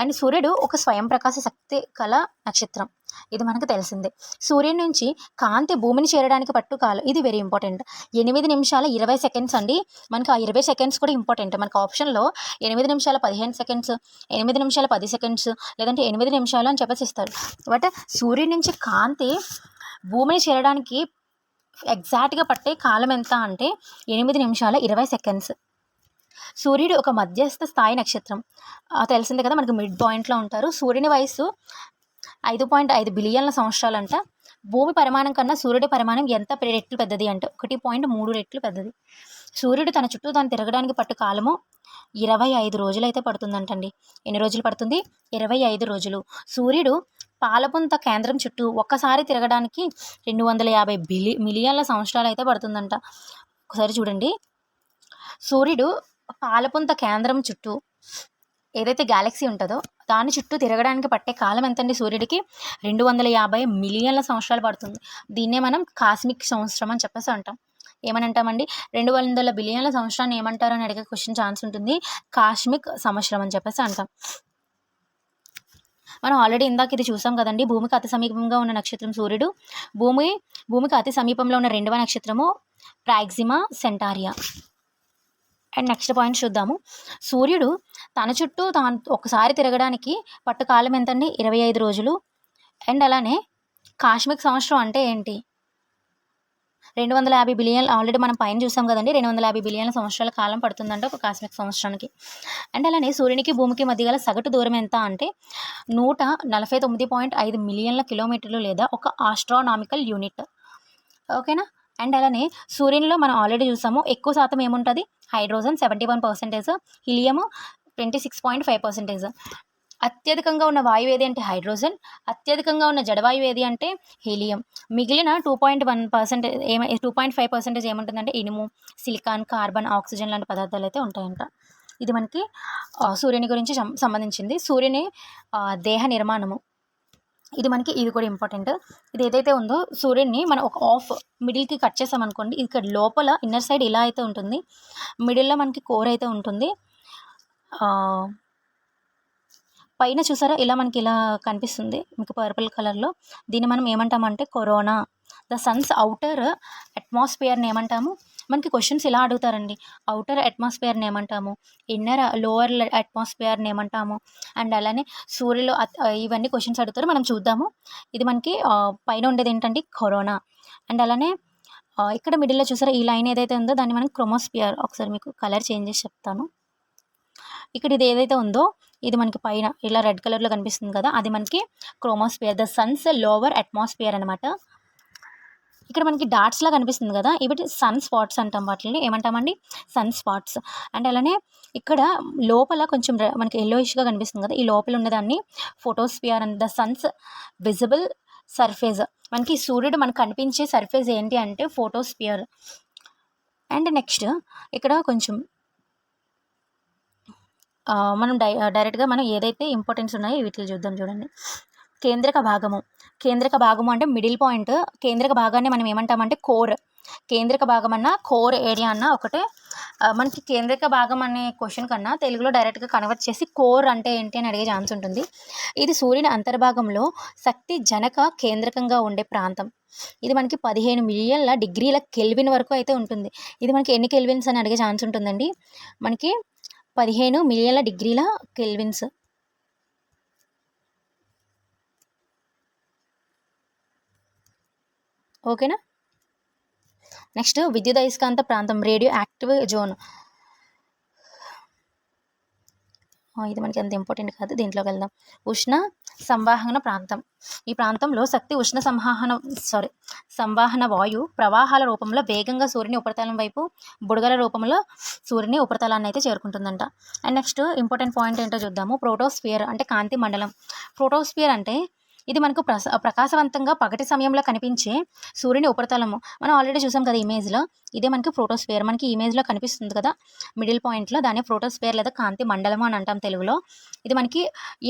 అండ్ సూర్యుడు ఒక స్వయం ప్రకాశ శక్తి కల నక్షత్రం. ఇది మనకు తెలిసిందే. సూర్యుడి నుంచి కాంతి భూమిని చేరడానికి పట్టు కాలం ఇది వెరీ ఇంపార్టెంట్. 8 నిమిషాల 20 సెకండ్స్ అండి. మనకు ఆ 20 సెకండ్స్ కూడా ఇంపార్టెంట్. మనకు ఆప్షన్లో 8 నిమిషాల 15 సెకండ్స్, 8 నిమిషాల 10 సెకండ్స్, లేదంటే 8 నిమిషాలు అని చెప్పేసి ఇస్తారు. బట్ సూర్యుడి నుంచి కాంతి భూమిని చేరడానికి ఎగ్జాక్ట్గా పట్టే కాలం ఎంత అంటే 8 నిమిషాల 20 సెకండ్స్. సూర్యుడు ఒక మధ్యస్థ స్థాయి నక్షత్రం. తెలిసిందే కదా, మనకు మిడ్ పాయింట్లో ఉంటారు. సూర్యుని వయస్సు 5.5 బిలియన్ల సంవత్సరాలంట. భూమి పరిమాణం కన్నా సూర్యుడి పరిమాణం ఎంత రెట్లు పెద్దది అంటే 1.3 రెట్లు పెద్దది. సూర్యుడు తన చుట్టూ తాను తిరగడానికి పట్టు కాలము 25 రోజులు అయితే పడుతుందంటండి. ఎన్ని రోజులు పడుతుంది? 25 రోజులు. సూర్యుడు పాలపుంత కేంద్రం చుట్టూ ఒక్కసారి తిరగడానికి 250 మిలియన్ల సంవత్సరాలు అయితే పడుతుందంట. ఒకసారి చూడండి. సూర్యుడు పాలపుంత కేంద్రం చుట్టూ ఏదైతే గ్యాలక్సీ ఉంటుందో దాని చుట్టూ తిరగడానికి పట్టే కాలం ఎంతండి? సూర్యుడికి 250 మిలియన్ల సంవత్సరాలు పడుతుంది. దీన్నే మనం కాస్మిక్ సంవత్సరం అని చెప్పేసి అంటాం. ఏమని అంటామండి? 200 బిలియన్ల సంవత్సరాన్ని ఏమంటారు అని అడిగే క్వశ్చన్ ఛాన్స్ ఉంటుంది. కాస్మిక్ సంవత్సరం అని చెప్పేసి అంటాం. మనం ఆల్రెడీ ఇందాక ఇది చూసాం కదండి. భూమికి అతి సమీపంగా ఉన్న నక్షత్రం సూర్యుడు. భూమికి అతి సమీపంలో ఉన్న రెండవ నక్షత్రము ప్రాక్సిమా సెంటారియా. అండ్ నెక్స్ట్ పాయింట్ చూద్దాము. సూర్యుడు తన చుట్టూ తాను ఒకసారి తిరగడానికి పట్టు కాలం ఎంతండి? 25 రోజులు. అండ్ అలానే కాస్మిక్ సంవత్సరం అంటే ఏంటి? 250 బిలియన్ ఆల్రెడీ మనం పైన చూసాం కదండి. 250 బిలియన్ల సంవత్సరాల కాలం పడుతుందంటే ఒక కాస్మిక్ సంవత్సరానికి. అండ్ అలానే సూర్యునికి భూమికి మధ్య గల సగటు దూరం ఎంత అంటే 149.5 మిలియన్ల కిలోమీటర్లు లేదా ఒక ఆస్ట్రానామికల్ యూనిట్. ఓకేనా. అండ్ అలానే సూర్యునిలో మనం ఆల్రెడీ చూసాము ఎక్కువ శాతం ఏముంటుంది? Hydrogen 71%, helium 26.5%. అత్యధికంగా ఉన్న వాయువు ఏది అంటే హైడ్రోజన్, అత్యధికంగా ఉన్న జడవాయువు ఏది అంటే హీలియం. మిగిలిన 2.5% ఏముంటుందంటే ఇనుము, సిలికాన్, కార్బన్, ఆక్సిజన్ లాంటి పదార్థాలు అయితే ఉంటాయంట. ఇది మనకి సూర్యుని గురించి సంబంధించింది. సూర్యుని దేహ నిర్మాణము ఇది కూడా ఇంపార్టెంట్. ఇది ఏదైతే ఉందో సూర్యుడిని మనం ఒక మిడిల్కి కట్ చేసామనుకోండి. ఇక్కడ లోపల ఇన్నర్ సైడ్ ఇలా అయితే ఉంటుంది. మిడిల్లో మనకి కోర్ అయితే ఉంటుంది. పైన చూసారా ఇలా మనకి ఇలా కనిపిస్తుంది మీకు పర్పుల్ కలర్లో. దీన్ని మనం ఏమంటామంటే కరోనా. ద సన్స్ అవుటర్ అట్మాస్ఫియర్ని ఏమంటాము? మనకి క్వశ్చన్స్ ఇలా అడుగుతారండి. ఔటర్ అట్మాస్ఫియర్ని ఏమంటాము, ఇన్నర్ లోవర్ అట్మాస్ఫియర్ని ఏమంటాము, అండ్ అలానే సూర్యులో ఇవన్నీ క్వశ్చన్స్ అడుగుతారు. మనం చూద్దాము. ఇది మనకి పైన ఉండేది ఏంటంటే కరోనా. అండ్ అలానే ఇక్కడ మిడిల్లో చూసారా ఈ లైన్ ఏదైతే ఉందో దాన్ని మనం క్రోమోస్పియర్. ఒకసారి మీకు కలర్ చేంజ్ చేసి చెప్తాను. ఇక్కడ ఇది ఏదైతే ఉందో ఇది మనకి పైన ఇలా రెడ్ కలర్లో కనిపిస్తుంది కదా, అది మనకి chromosphere, the Sons lower atmosphere అనమాట. ఇక్కడ మనకి డాట్స్లా కనిపిస్తుంది కదా, ఇవి సన్ స్పాట్స్ అంటాం. వాటిని ఏమంటామండి, సన్ స్పాట్స్. అండ్ అలానే ఇక్కడ లోపల కొంచెం మనకి ఎల్లోయిష్గా కనిపిస్తుంది కదా, ఈ లోపల ఉన్నదాన్ని photosphere and the Sons visible surface. మనకి సూర్యుడు మనకు కనిపించే సర్ఫేస్ ఏంటి అంటే ఫోటోస్పియర్. అండ్ నెక్స్ట్ ఇక్కడ కొంచెం మనం డైరెక్ట్గా మనం ఏదైతే ఇంపార్టెన్స్ ఉన్నాయో వీటిని చూద్దాం. చూడండి, కేంద్రక భాగము. కేంద్రక భాగము అంటే మిడిల్ పాయింట్. కేంద్రక భాగాన్ని మనం ఏమంటామంటే కోర్. కేంద్రక భాగం అన్న కోర్ ఏరియా అన్న ఒకటే. మనకి కేంద్రక భాగం అనే క్వశ్చన్ కన్నా తెలుగులో డైరెక్ట్గా కన్వర్ట్ చేసి కోర్ అంటే ఏంటి అని అడిగే ఛాన్స్ ఉంటుంది. ఇది సూర్యుని అంతర్భాగంలో శక్తి జనక కేంద్రకంగా ఉండే ప్రాంతం. ఇది మనకి 15 మిలియన్ల డిగ్రీల కెల్విన్ వరకు అయితే ఉంటుంది. ఇది మనకి ఎన్ని కెల్విన్స్ అని అడిగే ఛాన్స్ ఉంటుందండి. మనకి 15 మిలియన్ల డిగ్రీల కెల్విన్స్. ఓకేనా. నెక్స్ట్ విద్యుదయస్కాంత ప్రాంతం, రేడియో యాక్టివ్ జోన్. ఇది మనకి అంత ఇంపార్టెంట్ కాదు, దీంట్లోకి వెళ్దాం. ఉష్ణ సంవాహన ప్రాంతం. ఈ ప్రాంతంలో శక్తి ఉష్ణ సంవాహన వాయు ప్రవాహాల రూపంలో వేగంగా సూర్యుని ఉపరితలం వైపు బుడగల రూపంలో సూర్యుని ఉపరితలాన్ని అయితే చేరుకుంటుందంట. అండ్ నెక్స్ట్ ఇంపార్టెంట్ పాయింట్ ఏంటో చూద్దాము. ప్రోటోస్ఫియర్ అంటే కాంతి మండలం. ప్రోటోస్ఫియర్ అంటే ఇది మనకు ప్రకాశవంతంగా పగటి సమయంలో కనిపించే సూర్యుని ఉపరితలము. మనం ఆల్రెడీ చూసాం కదా ఇమేజ్లో, ఇదే మనకి ప్రోటోస్ఫియర్. మనకి ఇమేజ్లో కనిపిస్తుంది కదా మిడిల్ పాయింట్లో, దాన్ని ప్రోటోస్ఫియర్ లేదా కాంతి మండలము అని అంటాం తెలుగులో. ఇది మనకి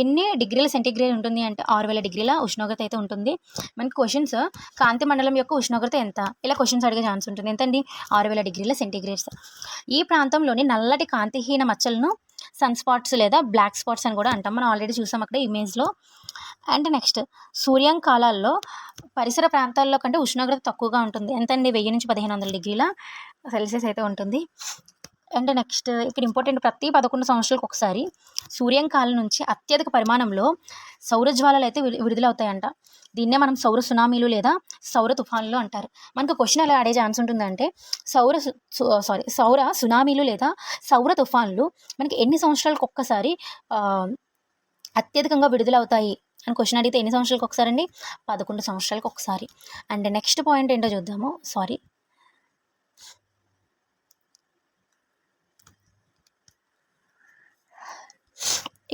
ఎన్ని డిగ్రీల సెంటీగ్రేడ్ ఉంటుంది అంటే 6000 డిగ్రీల ఉష్ణోగ్రత అయితే ఉంటుంది. మనకి క్వశ్చన్స్ కాంతి మండలం యొక్క ఉష్ణోగ్రత ఎంత, ఇలా క్వశ్చన్స్ అడిగే ఛాన్స్ ఉంటుంది. ఎంతండి, 6000 డిగ్రీల సెంటీగ్రేడ్స్. ఈ ప్రాంతంలోని నల్లటి కాంతిహీన మచ్చలను సన్ స్పాట్స్ లేదా బ్లాక్ స్పాట్స్ అని కూడా అంటాం. మనం ఆల్రెడీ చూసాం అక్కడ ఇమేజ్లో. అండ్ నెక్స్ట్ సూర్యాంకాలాల్లో పరిసర ప్రాంతాల్లో కంటే ఉష్ణోగ్రత తక్కువగా ఉంటుంది. ఎంతండి, 1000 నుంచి 1500 డిగ్రీల సెల్సియస్ అయితే ఉంటుంది. అండ్ నెక్స్ట్ ఇక్కడ ఇంపార్టెంట్, ప్రతి 11 సంవత్సరాలకు ఒకసారి సూర్యాంకాలం నుంచి అత్యధిక పరిమాణంలో సౌరజ్వాలలు అయితే విడుదలవుతాయంట. దీన్నే మనం సౌర సునామీలు లేదా సౌర తుఫాన్లు అంటారు. మనకు క్వశ్చన్ ఎలా అడే ఛాన్స్ ఉంటుందంటే సౌర సునామీలు లేదా సౌర తుఫాన్లు మనకి ఎన్ని సంవత్సరాలకు ఒక్కసారి అత్యధికంగా విడుదలవుతాయి అని క్వశ్చన్ అడిగితే ఎన్ని సంవత్సరాలకు ఒకసారి అండి, 11 సంవత్సరాలకు ఒకసారి. అండ్ నెక్స్ట్ పాయింట్ ఏంటో చూద్దాము.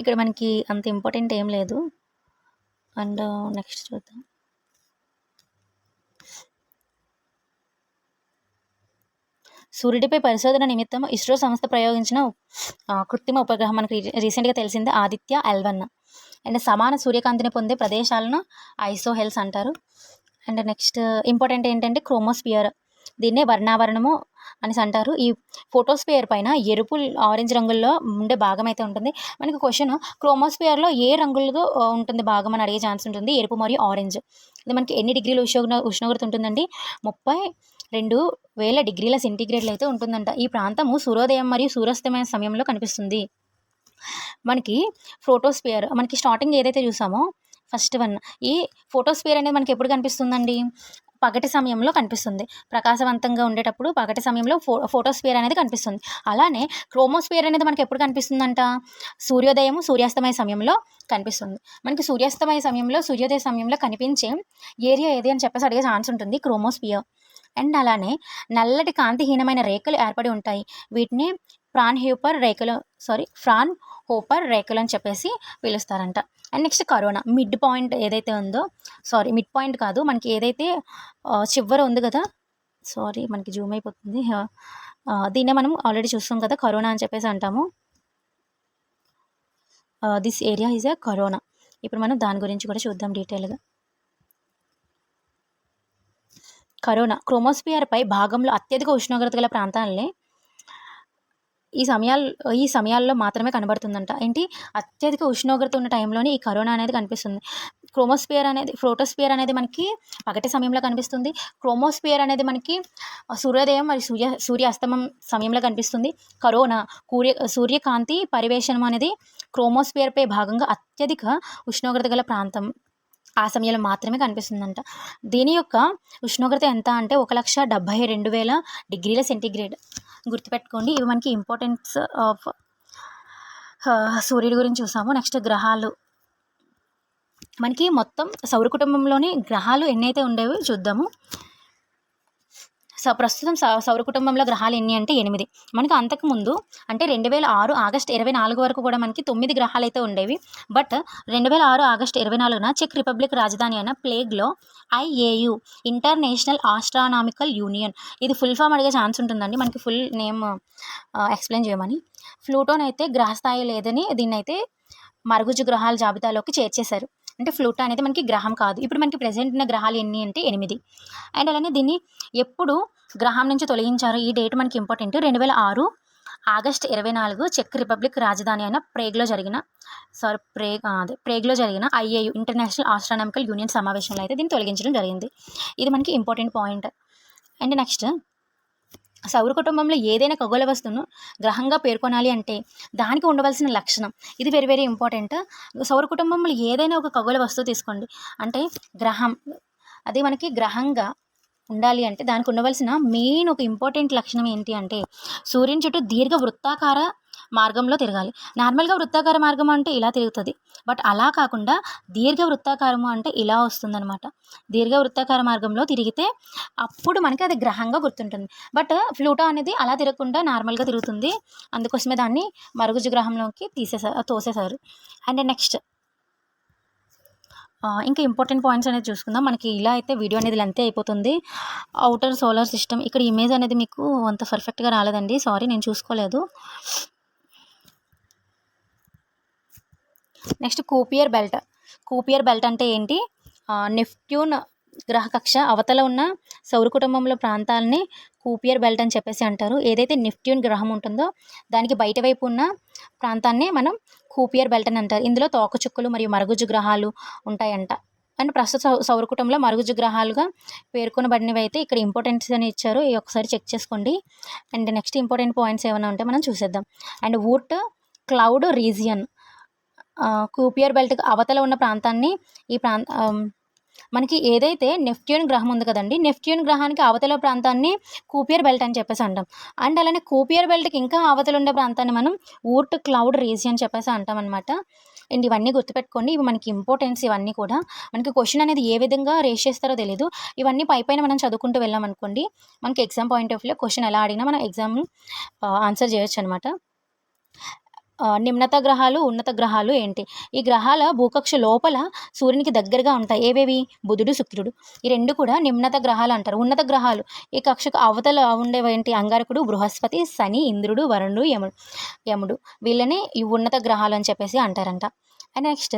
ఇక్కడ మనకి అంత ఇంపార్టెంట్ ఏం లేదు. అండ్ నెక్స్ట్ చూద్దాం. సూర్యుడిపై పరిశోధన నిమిత్తం ఇస్రో సంస్థ ప్రయోగించిన కృత్రిమ ఉపగ్రహం మనకి రీసెంట్గా తెలిసిందే, ఆదిత్య L1. అండ్ సమాన సూర్యకాంతిని పొందే ప్రదేశాలను ఐసోహెల్స్ అంటారు. అండ్ నెక్స్ట్ ఇంపార్టెంట్ ఏంటంటే క్రోమోస్పియర్. దీన్నే వర్ణావరణము అనేసి అంటారు. ఈ ఫోటోస్పియర్ పైన ఎరుపు ఆరెంజ్ రంగుల్లో ఉండే భాగం అయితే ఉంటుంది. మనకి క్వశ్చన్ క్రోమోస్పియర్లో ఏ రంగులతో ఉంటుంది భాగం అని అడిగే ఛాన్స్ ఉంటుంది, ఎరుపు మరియు ఆరెంజ్. ఇది మనకి ఎన్ని డిగ్రీల ఉష్ణోగ్రత ఉంటుందండి, 32,000 డిగ్రీల సెంటీగ్రేడ్లు అయితే ఉంటుందంట. ఈ ప్రాంతము సూర్యోదయం మరియు సూర్యాస్తమయ సమయంలో కనిపిస్తుంది. మనకి ఫోటోస్పియర్ మనకి స్టార్టింగ్ ఏదైతే చూసామో ఫస్ట్ వన్, ఈ ఫోటోస్పియర్ అనేది మనకి ఎప్పుడు కనిపిస్తుందండి, పగటి సమయంలో కనిపిస్తుంది. ప్రకాశవంతంగా ఉండేటప్పుడు పగటి సమయంలో ఫోటోస్పియర్ అనేది కనిపిస్తుంది. అలానే క్రోమోస్పియర్ అనేది మనకి ఎప్పుడు కనిపిస్తుందంట, సూర్యోదయము సూర్యాస్తమయ సమయంలో కనిపిస్తుంది. మనకి సూర్యాస్తమయ సమయంలో సూర్యోదయ సమయంలో కనిపించే ఏరియా ఏది అని చెప్పేసి అడిగే ఛాన్స్ ఉంటుంది, క్రోమోస్పియర్. అండ్ అలానే నల్లటి కాంతిహీనమైన రేఖలు ఏర్పడి ఉంటాయి. వీటిని ఫ్రాన్హోఫర్ రేఖలు అని చెప్పేసి పిలుస్తారంట. And next corona. Mid point ఏదైతే ఉందో, మిడ్ పాయింట్ కాదు, మనకి ఏదైతే చివర ఉంది కదా, మనకి జూమ్ అయిపోతుంది, దీన్నే మనం ఆల్రెడీ చూస్తాం కదా కరోనా అని చెప్పేసి అంటాము. This area is a corona. ఇప్పుడు మనం దాని గురించి కూడా చూద్దాం డీటెయిల్గా. కరోనా క్రోమోస్పియర్ పై భాగంలో అత్యధిక ఉష్ణోగ్రత గల ప్రాంతాలనే ఈ సమయాల్లో మాత్రమే కనబడుతుందంట. ఏంటి, అత్యధిక ఉష్ణోగ్రత ఉన్న టైంలోనే ఈ కరోనా అనేది కనిపిస్తుంది. ఫోటోస్పియర్ అనేది మనకి పగటి సమయంలో కనిపిస్తుంది. క్రోమోస్పియర్ అనేది మనకి సూర్యోదయం మరియు సూర్యాస్తమం సమయంలో కనిపిస్తుంది. కరోనా సూర్యకాంతి పరివేషణం అనేది క్రోమోస్పియర్పై భాగంగా అత్యధిక ఉష్ణోగ్రత గల ప్రాంతం ఆ సమయంలో మాత్రమే కనిపిస్తుందంట. దీని యొక్క ఉష్ణోగ్రత ఎంత అంటే 1,72,000 డిగ్రీల సెంటీగ్రేడ్. గుర్తుపెట్టుకోండి. ఇవి మనకి ఇంపార్టెన్స్ ఆఫ్ సూర్యుడి గురించి చూసాము. నెక్స్ట్ గ్రహాలు. మనకి మొత్తం సౌర కుటుంబంలోని గ్రహాలు ఎన్నైతే ఉండేవో చూద్దాము. ప్రస్తుతం సౌర కుటుంబంలో గ్రహాలు ఎన్ని అంటే 8. మనకి అంతకుముందు అంటే 2006 ఆగస్ట్ 24 వరకు కూడా మనకి 9 గ్రహాలు అయితే ఉండేవి. బట్ 2006 ఆగస్ట్ 24న చెక్ రిపబ్లిక్ రాజధాని అయిన ప్లేగ్లో IAU ఇంటర్నేషనల్ ఆస్ట్రానామికల్ యూనియన్, ఇది ఫుల్ ఫామ్ అడిగే ఛాన్స్ ఉంటుందండి, మనకి ఫుల్ నేమ్ ఎక్స్ప్లెయిన్ చేయమని. ప్లూటోన్ అయితే గ్రహస్థాయి లేదని దీన్నైతే మరుగుజ్జు గ్రహాల జాబితాలోకి చేర్చేశారు. అంటే ప్లూటో అనేది మనకి గ్రహం కాదు. ఇప్పుడు మనకి ప్రెజెంట్ ఉన్న గ్రహాలు ఎన్ని అంటే 8. అండ్ అలానే దీన్ని ఎప్పుడు గ్రహం నుంచి తొలగించారు, ఈ డేట్ మనకి ఇంపార్టెంట్. 2006 ఆగస్ట్ 24 చెక్ రిపబ్లిక్ రాజధాని అయిన ప్రేగ్లో జరిగిన IAU ఇంటర్నేషనల్ ఆస్ట్రానామికల్ యూనియన్ సమావేశంలో అయితే దీన్ని తొలగించడం జరిగింది. ఇది మనకి ఇంపార్టెంట్ పాయింట్. అండ్ నెక్స్ట్, సౌర కుటుంబంలో ఏదైనా ఖగోళ వస్తువును గ్రహంగా పేర్కొనాలి అంటే దానికి ఉండవలసిన లక్షణం, ఇది వెరీ వెరీ ఇంపార్టెంట్. సౌర కుటుంబంలో ఏదైనా ఒక ఖగోళ వస్తువు తీసుకోండి, అంటే గ్రహం అది మనకి గ్రహంగా ఉండాలి అంటే దానికి ఉండవలసిన మెయిన్ ఒక ఇంపార్టెంట్ లక్షణం ఏంటి అంటే సూర్యుని చుట్టూ దీర్ఘ వృత్తాకార మార్గంలో తిరగాలి. నార్మల్గా వృత్తాకార మార్గం అంటే ఇలా తిరుగుతుంది, బట్ అలా కాకుండా దీర్ఘ వృత్తాకారము అంటే ఇలా వస్తుందన్నమాట. దీర్ఘ వృత్తాకార మార్గంలో తిరిగితే అప్పుడు మనకి అది గ్రహంగా గుర్తుంటుంది. బట్ ప్లూటో అనేది అలా తిరగకుండా నార్మల్గా తిరుగుతుంది, అందుకోసమే దాన్ని మరుగుజ్జు గ్రహంలోకి తోసేశారు. అండ్ నెక్స్ట్ ఇంకా ఇంపార్టెంట్ పాయింట్స్ అనేది చూసుకుందాం. మనకి ఇలా అయితే వీడియో అనేది లెంత్ అయిపోతుంది. అవుటర్ సోలార్ సిస్టమ్, ఇక్కడ ఇమేజ్ అనేది మీకు అంత పర్ఫెక్ట్గా రాలేదండి, సారీ, నేను చూసుకోలేదు. నెక్స్ట్ కూపియర్ బెల్ట్ అంటే ఏంటి? నెప్ట్యూన్ గ్రహ కక్ష అవతల ఉన్న సౌర కుటుంబంలో ప్రాంతాలని కూపియర్ బెల్ట్ అని చెప్పేసి అంటారు. ఏదైతే నెప్ట్యూన్ గ్రహం ఉంటుందో దానికి బయట వైపు ఉన్న ప్రాంతాన్ని మనం కూపియర్ బెల్ట్ అని అంటారు. ఇందులో తోకచుక్కలు మరియు మరుగుజ్జు గ్రహాలు ఉంటాయంట. అండ్ ప్రస్తుత సౌర కుటుంబంలో మరుగుజ్జు గ్రహాలుగా పేర్కొనబడినవి అయితే ఇక్కడ ఇంపార్టెన్స్ అని ఇచ్చారు, ఒకసారి చెక్ చేసుకోండి. అండ్ నెక్స్ట్ ఇంపార్టెంట్ పాయింట్స్ ఏమైనా ఉంటే మనం చూసేద్దాం. అండ్ ఊర్ట్ క్లౌడ్ రీజియన్, కూపియర్ బెల్ట్ అవతల ఉన్న ప్రాంతాన్ని మనకి ఏదైతే నెప్ట్యూన్ గ్రహం ఉంది కదండి, నెప్ట్యూన్ గ్రహానికి అవతల ప్రాంతాన్ని కూపియర్ బెల్ట్ అని చెప్పేసి అంటాం. అండ్ అలానే కూపియర్ బెల్ట్కి ఇంకా అవతల ఉండే ప్రాంతాన్ని మనం ఊర్ట్ క్లౌడ్ రీజియన్ చెప్పేసి అంటాం అనమాట. అండ్ ఇవన్నీ గుర్తుపెట్టుకోండి, ఇవి మనకి ఇంపార్టెన్స్. ఇవన్నీ కూడా మనకి క్వశ్చన్ అనేది ఏ విధంగా రేస్ చేస్తారో తెలియదు. ఇవన్నీ పైన మనం చదువుకుంటూ వెళ్ళాం అనుకోండి, మనకి ఎగ్జామ్ పాయింట్ ఆఫ్ వ్యూలో క్వశ్చన్ ఎలా అడిగినా మనం ఎగ్జామ్ ఆన్సర్ చేయొచ్చు అనమాట. నిమ్నత గ్రహాలు, ఉన్నత గ్రహాలు ఏంటి? ఈ గ్రహాల భూకక్ష లోపల సూర్యునికి దగ్గరగా ఉంటాయి. ఏవేవి? బుధుడు, శుక్రుడు. ఈ రెండు కూడా నిమ్నత గ్రహాలు అంటారు. ఉన్నత గ్రహాలు ఈ కక్షకు అవతల ఉండేవి ఏంటి? అంగారకుడు, బృహస్పతి, శని, ఇంద్రుడు, వరుణుడు, యముడు. వీళ్ళని ఈ ఉన్నత గ్రహాలు అని చెప్పేసి అంటారంట. అండ్ నెక్స్ట్,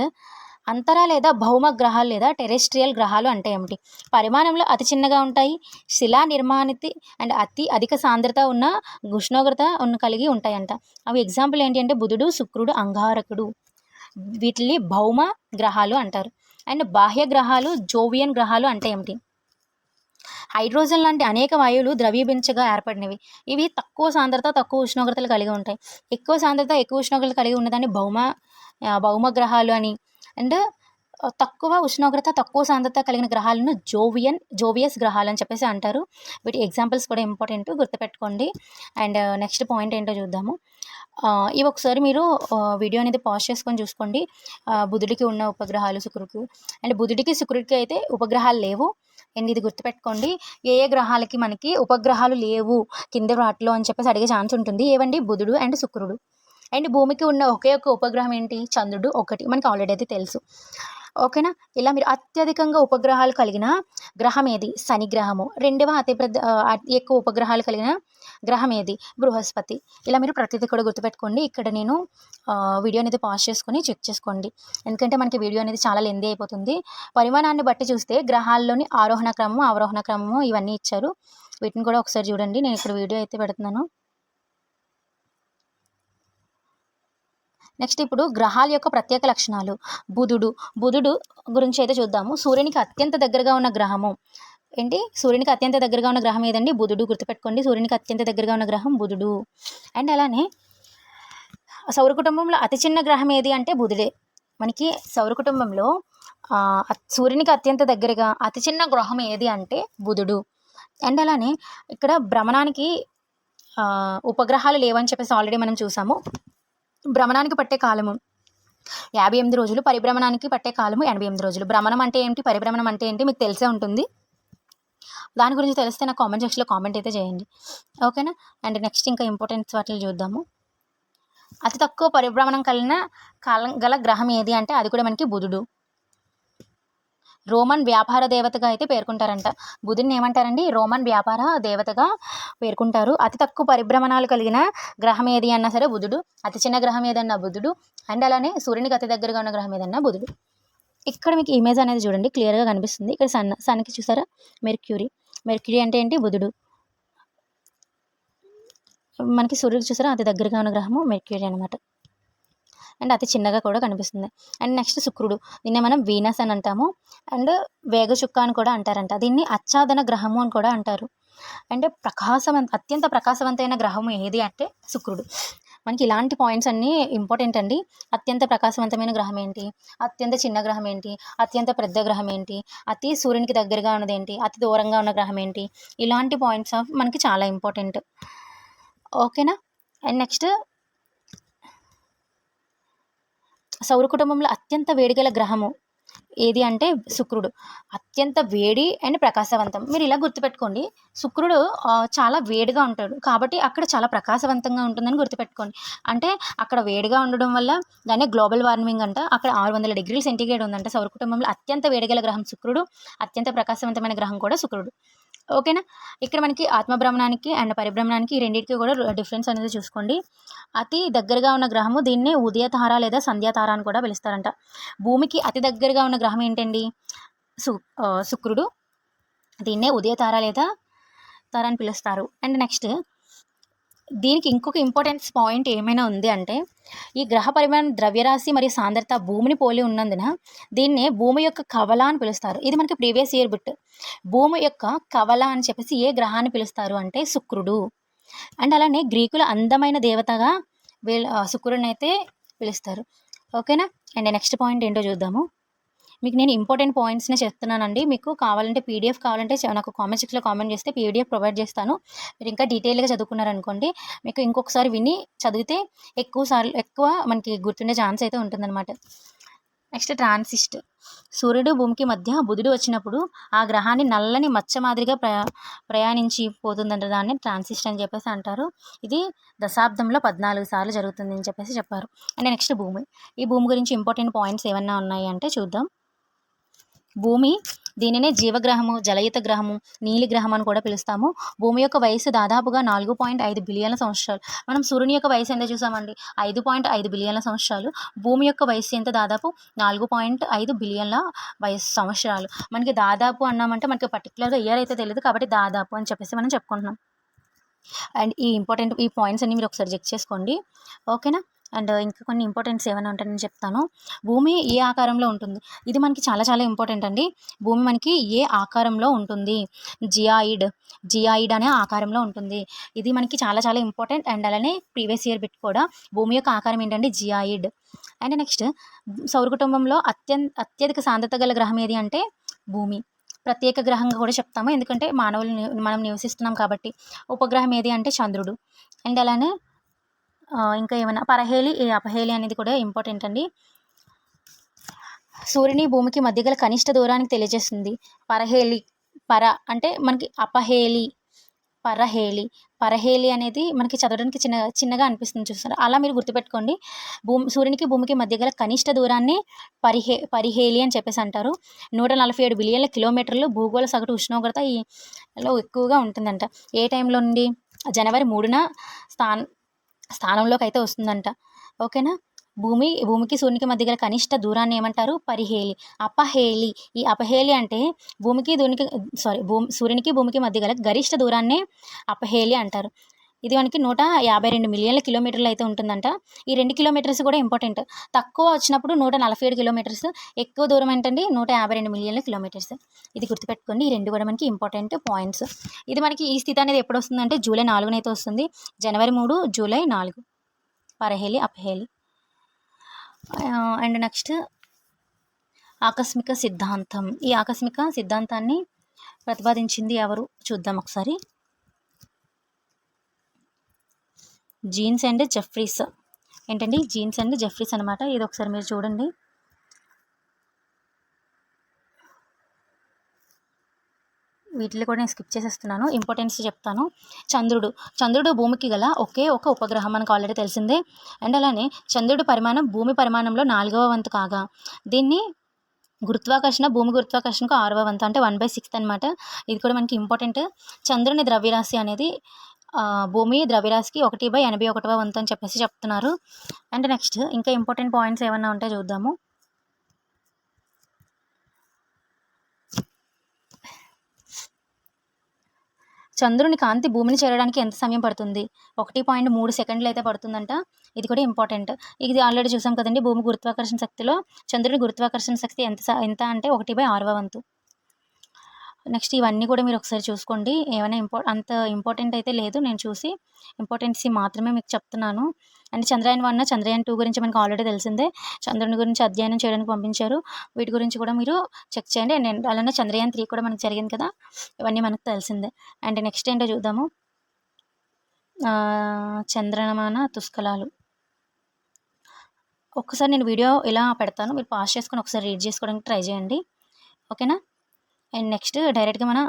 అంతరా లేదా భౌమ గ్రహాలు లేదా టెరెస్ట్రియల్ గ్రహాలు అంటే ఏమిటి? పరిమాణంలో అతి చిన్నగా ఉంటాయి, శిలా నిర్మాణితి అండ్ అధిక సాంద్రత ఉన్న ఉష్ణోగ్రత కలిగి ఉంటాయంట. అవి ఎగ్జాంపుల్ ఏంటి అంటే బుధుడు, శుక్రుడు, అంగారకుడు. వీటిని భౌమ గ్రహాలు అంటారు. అండ్ బాహ్య గ్రహాలు, జోవియన్ గ్రహాలు అంటే ఏమిటి? హైడ్రోజన్ లాంటి అనేక వాయువులు ద్రవీభించగా ఏర్పడినవి. ఇవి తక్కువ సాంద్రత, తక్కువ ఉష్ణోగ్రతలు కలిగి ఉంటాయి. ఎక్కువ సాంద్రత, ఎక్కువ ఉష్ణోగ్రత కలిగి ఉన్నదాన్ని భౌమ గ్రహాలు అని, అండ్ తక్కువ ఉష్ణోగ్రత, తక్కువ సాంద్రత కలిగిన గ్రహాలను జోవియస్ గ్రహాలు అని చెప్పేసి అంటారు. వీటి ఎగ్జాంపుల్స్ కూడా ఇంపార్టెంట్, గుర్తుపెట్టుకోండి. అండ్ నెక్స్ట్ పాయింట్ ఏంటో చూద్దాము. ఇవి ఒకసారి మీరు వీడియో అనేది పాజ్ చేసుకొని చూసుకోండి. బుధుడికి ఉన్న ఉపగ్రహాలు, శుక్రుడికి, అండ్ బుధుడికి శుక్రుడికి అయితే ఉపగ్రహాలు లేవు. అండ్ ఇది గుర్తుపెట్టుకోండి, ఏ గ్రహాలకి మనకి ఉపగ్రహాలు లేవు కింద వాటిలో అని చెప్పేసి అడిగే ఛాన్స్ ఉంటుంది. ఏవండి? బుధుడు అండ్ శుక్రుడు. అండ్ భూమికి ఉన్న ఒకే ఒక ఉపగ్రహం ఏంటి? చంద్రుడు ఒకటి, మనకి ఆల్రెడీ అయితే తెలుసు. ఓకేనా? ఇలా మీరు అత్యధికంగా ఉపగ్రహాలు కలిగిన గ్రహం ఏది? శని గ్రహము. రెండవ ఎక్కువ ఉపగ్రహాలు కలిగిన గ్రహం ఏది? బృహస్పతి. ఇలా మీరు ప్రతిదీ కూడా గుర్తుపెట్టుకోండి. ఇక్కడ నేను వీడియో అనేది పాజ్ చేసుకొని చెక్ చేసుకోండి, ఎందుకంటే మనకి వీడియో అనేది చాలా లెందీ అయిపోతుంది. పరిమాణాన్ని బట్టి చూస్తే గ్రహాల్లోని ఆరోహణ క్రమము, అవరోహణ క్రమము ఇవన్నీ ఇచ్చారు. వీటిని కూడా ఒకసారి చూడండి. నేను ఇక్కడ వీడియో అయితే పెడుతున్నాను. నెక్స్ట్ ఇప్పుడు గ్రహాల యొక్క ప్రత్యేక లక్షణాలు. బుధుడు గురించి అయితే చూద్దాము. సూర్యునికి అత్యంత దగ్గరగా ఉన్న గ్రహము ఏంటి? సూర్యునికి అత్యంత దగ్గరగా ఉన్న గ్రహం ఏదండి? బుధుడు. గుర్తుపెట్టుకోండి, సూర్యునికి అత్యంత దగ్గరగా ఉన్న గ్రహం బుధుడు. అండ్ అలానే సౌర కుటుంబంలో అతి చిన్న గ్రహం ఏది అంటే బుధుడే. మనకి సౌర కుటుంబంలో సూర్యునికి అత్యంత దగ్గరగా అతి చిన్న గ్రహం ఏది అంటే బుధుడు. అండ్ అలానే ఇక్కడ భ్రమణానికి ఉపగ్రహాలు లేవని చెప్పేసి ఆల్రెడీ మనం చూసాము. భ్రమణానికి పట్టే కాలము 58 రోజులు, పరిభ్రమణానికి పట్టే కాలము 88 రోజులు. భ్రమణం అంటే ఏంటి, పరిభ్రమణం అంటే ఏంటి మీకు తెలిసే ఉంటుంది. దాని గురించి తెలిస్తే నాకు కామెంట్ సెక్షన్లో కామెంట్ అయితే చేయండి, ఓకేనా. అండ్ నెక్స్ట్ ఇంకా ఇంపార్టెంట్ వాటిని చూద్దాము. అతి తక్కువ పరిభ్రమణం కలిగిన కాలం గల గ్రహం ఏది అంటే అది కూడా మనకి బుధుడు. రోమన్ వ్యాపార దేవతగా అయితే పేర్కొంటారంట. బుధుడిని ఏమంటారండి? రోమన్ వ్యాపార దేవతగా పేర్కొంటారు. అతి తక్కువ పరిభ్రమణాలు కలిగిన గ్రహం ఏది అన్నా సరే బుధుడు. అతి చిన్న గ్రహం ఏదన్నా బుధుడు. అండ్ అలానే సూర్యునికి అతి దగ్గరగా ఉన్న గ్రహం ఏదన్నా బుధుడు. ఇక్కడ మీకు ఇమేజ్ అనేది చూడండి, క్లియర్గా కనిపిస్తుంది. ఇక్కడ సన్కి చూసారా, మెర్క్యూరీ అంటే ఏంటి? బుధుడు. మనకి సూర్యుడు చూసారా, అతి దగ్గరగా ఉన్న గ్రహము మెర్క్యూరీ అనమాట. అండ్ అతి చిన్నగా కూడా కనిపిస్తుంది. అండ్ నెక్స్ట్ శుక్రుడు, దీన్ని మనం వీనస్ అని అంటాము. అండ్ వేగచుక్క అని కూడా అంటారంట. దీన్ని ఆచ్ఛాదన గ్రహము అని కూడా అంటారు. అంటే అత్యంత ప్రకాశవంతమైన గ్రహము ఏది అంటే శుక్రుడు. మనకి ఇలాంటి పాయింట్స్ అన్నీ ఇంపార్టెంట్ అండి. అత్యంత ప్రకాశవంతమైన గ్రహం ఏంటి, అత్యంత చిన్న గ్రహం ఏంటి, అత్యంత పెద్ద గ్రహం ఏంటి, అతి సూర్యునికి దగ్గరగా ఉన్నది ఏంటి, అతి దూరంగా ఉన్న గ్రహం ఏంటి, ఇలాంటి పాయింట్స్ మనకి చాలా ఇంపార్టెంట్, ఓకేనా. అండ్ నెక్స్ట్ సౌర కుటుంబంలో అత్యంత వేడిగల గ్రహము ఏది అంటే శుక్రుడు. అత్యంత వేడి అండ్ ప్రకాశవంతం. మీరు ఇలా గుర్తుపెట్టుకోండి, శుక్రుడు చాలా వేడిగా ఉంటాడు కాబట్టి అక్కడ చాలా ప్రకాశవంతంగా ఉంటుందని గుర్తుపెట్టుకోండి. అంటే అక్కడ వేడిగా ఉండడం వల్ల దాన్ని గ్లోబల్ వార్మింగ్ అంట. అక్కడ 600 డిగ్రీల సెంటీగ్రేడ్ ఉందంట. సౌర కుటుంబంలో అత్యంత వేడిగల గ్రహం శుక్రుడు, అత్యంత ప్రకాశవంతమైన గ్రహం కూడా శుక్రుడు, ఓకేనా. ఇక్కడ మనకి ఆత్మభ్రమణానికి అండ్ పరిభ్రమణానికి ఈ రెండింటికి కూడా డిఫరెన్స్ అనేది చూసుకోండి. అతి దగ్గరగా ఉన్న గ్రహము దీన్ని ఉదయతార లేదా సంధ్యాతార అని కూడా పిలుస్తారంట. భూమికి అతి దగ్గరగా ఉన్న గ్రహం ఏంటండి? శుక్రుడు. దీన్నే ఉదయతార లేదా తార అని పిలుస్తారు. అండ్ నెక్స్ట్ దీనికి ఇంకొక ఇంపార్టెన్స్ పాయింట్ ఏమైనా ఉంది అంటే ఈ గ్రహ పరిమాణం, ద్రవ్యరాశి మరియు సాంద్రత భూమిని పోలి ఉన్నందున దీన్నే భూమి యొక్క కవల అని పిలుస్తారు. ఇది మనకి ప్రీవియస్ ఇయర్ బిట్. భూమి యొక్క కవల అని చెప్పేసి ఏ గ్రహాన్ని పిలుస్తారు అంటే శుక్రుడు. అండ్ అలానే గ్రీకుల అందమైన దేవతగా శుక్రుడిని అయితే పిలుస్తారు, ఓకేనా. అండ్ నెక్స్ట్ పాయింట్ ఏంటో చూద్దాము. మీకు నేను ఇంపార్టెంట్ పాయింట్స్ని చెప్తున్నానండి. మీకు కావాలంటే పీడిఎఫ్ కావాలంటే నాకు కామెంట్ సెక్షన్లో కామెంట్ చేస్తే పీడిఎఫ్ ప్రొవైడ్ చేస్తాను. మీరు ఇంకా డీటెయిల్గా చదువుకున్నారనుకోండి, మీకు ఇంకొకసారి విని చదివితే ఎక్కువ మనకి గుర్తుండే ఛాన్స్ అయితే ఉంటుందన్నమాట. Next transit. సూర్యుడు భూమికి మధ్య బుధుడు వచ్చినప్పుడు ఆ గ్రహాన్ని నల్లని మచ్చ మాదిరిగా ప్రయాణించి పోతుందంట. దాన్ని ట్రాన్సిస్ట్ అని చెప్పేసి అంటారు. ఇది దశాబ్దంలో 14 సార్లు జరుగుతుంది అని చెప్పేసి చెప్పారు. అండ్ నెక్స్ట్ భూమి. ఈ భూమి గురించి ఇంపార్టెంట్ పాయింట్స్ ఏమన్నా ఉన్నాయి అంటే చూద్దాం. భూమి, దీనినే జీవగ్రహము, జలయుత గ్రహము, నీలి గ్రహం అని కూడా పిలుస్తాము. భూమి యొక్క వయసు దాదాపుగా 4.5 బిలియన్ల సంవత్సరాలు. మనం సూర్యుని యొక్క వయసు ఎంత చూసామండి? 5.5 బిలియన్ల సంవత్సరాలు. భూమి యొక్క వయసు ఎంత? దాదాపు 4.5 బిలియన్ల సంవత్సరాలు. మనకి దాదాపు అన్నామంటే మనకి పర్టికులర్గా ఇయర్ అయితే తెలియదు కాబట్టి దాదాపు అని చెప్పేసి మనం చెప్పుకుంటున్నాం. అండ్ ఈ పాయింట్స్ అన్ని మీరు ఒకసారి చెక్ చేసుకోండి, ఓకేనా. అండ్ ఇంకా కొన్ని ఇంపార్టెంట్స్ ఏమైనా ఉంటాయని చెప్తాను. భూమి ఏ ఆకారంలో ఉంటుంది? ఇది మనకి చాలా చాలా ఇంపార్టెంట్ అండి. భూమి మనకి ఏ ఆకారంలో ఉంటుంది? జియాయిడ్ అనే ఆకారంలో ఉంటుంది. ఇది మనకి చాలా చాలా ఇంపార్టెంట్. అండ్ అలానే ప్రీవియస్ ఇయర్ బిట్ కూడా భూమి యొక్క ఆకారం ఏంటంటే జియాయిడ్. అండ్ నెక్స్ట్ సౌర కుటుంబంలో అత్యధిక సాంద్రత గల గ్రహం ఏది అంటే భూమి. ప్రత్యేక గ్రహంగా కూడా చెప్తాము, ఎందుకంటే మనం నివసిస్తున్నాం కాబట్టి. ఉపగ్రహం ఏది అంటే చంద్రుడు. అండ్ అలానే ఇంకా ఏమైనా పరహేలి, అపహేలి అనేది కూడా ఇంపార్టెంట్ అండి. సూర్యుని భూమికి మధ్య గల కనిష్ట దూరానికి తెలియజేస్తుంది. అంటే మనకి అపహేలి, పరహేలి అనేది మనకి చదవడానికి చిన్నగా అనిపిస్తుంది, చూస్తారు. అలా మీరు గుర్తుపెట్టుకోండి. సూర్యునికి భూమికి మధ్య గల కనిష్ట దూరాన్ని పరిహేలి అని చెప్పేసి అంటారు. 147 బిలియన్ల కిలోమీటర్లు. భూగోళ సగటు ఉష్ణోగ్రత ఈలో ఎక్కువగా ఉంటుందంట. ఏ టైంలో నుండి? జనవరి 3న స్థానంలోకి అయితే వస్తుందంట, ఓకేనా. భూమికి సూర్యునికి మధ్య గల కనిష్ట దూరాన్ని ఏమంటారు? పరిహేలి. అపహేలి. ఈ అపహేలి అంటే సూర్యునికి భూమికి మధ్య గల గరిష్ట దూరాన్ని అపహేలి అంటారు. ఇది మనకి 152 మిలియన్ల కిలోమీటర్లు అయితే ఉంటుందంట. ఈ 2 కిలోమీటర్స్ కూడా ఇంపార్టెంట్. తక్కువ వచ్చినప్పుడు 147 కిలోమీటర్స్, ఎక్కువ దూరం ఏంటండి 152 మిలియన్ల కిలోమీటర్స్. ఇది గుర్తుపెట్టుకోండి. ఈ 2 కూడా మనకి ఇంపార్టెంట్ పాయింట్స్. ఇది మనకి ఈ స్థితి అనేది ఎప్పుడు వస్తుందంటే జూలై 4 వస్తుంది. జనవరి 3, జూలై 4 పరహేలి అపహేలి. అండ్ నెక్స్ట్ ఆకస్మిక సిద్ధాంతం. ఈ ఆకస్మిక సిద్ధాంతాన్ని ప్రతిపాదించింది ఎవరు చూద్దాం ఒకసారి. Jeans and Jefferies. ఏంటండి జీన్స్ అండ్ జెఫ్రీస్ అనమాట. ఇది ఒకసారి మీరు చూడండి. వీటిలో కూడా నేను స్కిప్ చేసేస్తున్నాను, ఇంపార్టెన్స్ చెప్తాను. చంద్రుడు భూమికి గల ఒకే ఒక ఉపగ్రహం మనకు ఆల్రెడీ తెలిసిందే. అండ్ అలానే చంద్రుడి పరిమాణం భూమి పరిమాణంలో 4వ వంతు కాగా దీన్ని భూమి గురుత్వాకర్షణకు 6వ వంతు, అంటే 1/6 అనమాట. ఇది కూడా మనకి ఇంపార్టెంట్. చంద్రుని ద్రవ్యరాశి అనేది భూమి ద్రవ్యరాశికి 1/81వ వంతు అని చెప్పేసి చెప్తున్నారు. అండ్ నెక్స్ట్ ఇంకా ఇంపార్టెంట్ పాయింట్స్ ఏమన్నా ఉంటే చూద్దాము. చంద్రుని కాంతి భూమిని చేరడానికి ఎంత సమయం పడుతుంది? 1.3 సెకండ్లు అయితే పడుతుందంట. ఇది కూడా ఇంపార్టెంట్. ఇది ఆల్రెడీ చూసాం కదండి. భూమి గురుత్వాకర్షణ శక్తిలో చంద్రుని గురుత్వాకర్షణ శక్తి ఎంత అంటే 1/6వ వంతు. నెక్స్ట్ ఇవన్నీ కూడా మీరు ఒకసారి చూసుకోండి. ఏమైనా అంత ఇంపార్టెంట్ అయితే లేదు, నేను చూసి ఇంపార్టెన్సీ మాత్రమే మీకు చెప్తున్నాను. అండ్ చంద్రయాన్ 1, చంద్రయాన్ 2 గురించి మనకు ఆల్రెడీ తెలిసిందే. చంద్రుని గురించి అధ్యయనం చేయడానికి పంపించారు. వీటి గురించి కూడా మీరు చెక్ చేయండి. అండ్ అలానే చంద్రయాన్ 3 కూడా మనకు జరిగింది కదా, ఇవన్నీ మనకు తెలిసిందే. అండ్ నెక్స్ట్ ఏంటో చూద్దాము. చంద్రమాన తుస్కలాలు. ఒక్కసారి నేను వీడియో ఇలా పెడతాను, మీరు పాస్ చేసుకొని ఒకసారి రీడ్ చేసుకోవడానికి ట్రై చేయండి. ఓకేనా. అండ్ నెక్స్ట్ డైరెక్ట్గా మన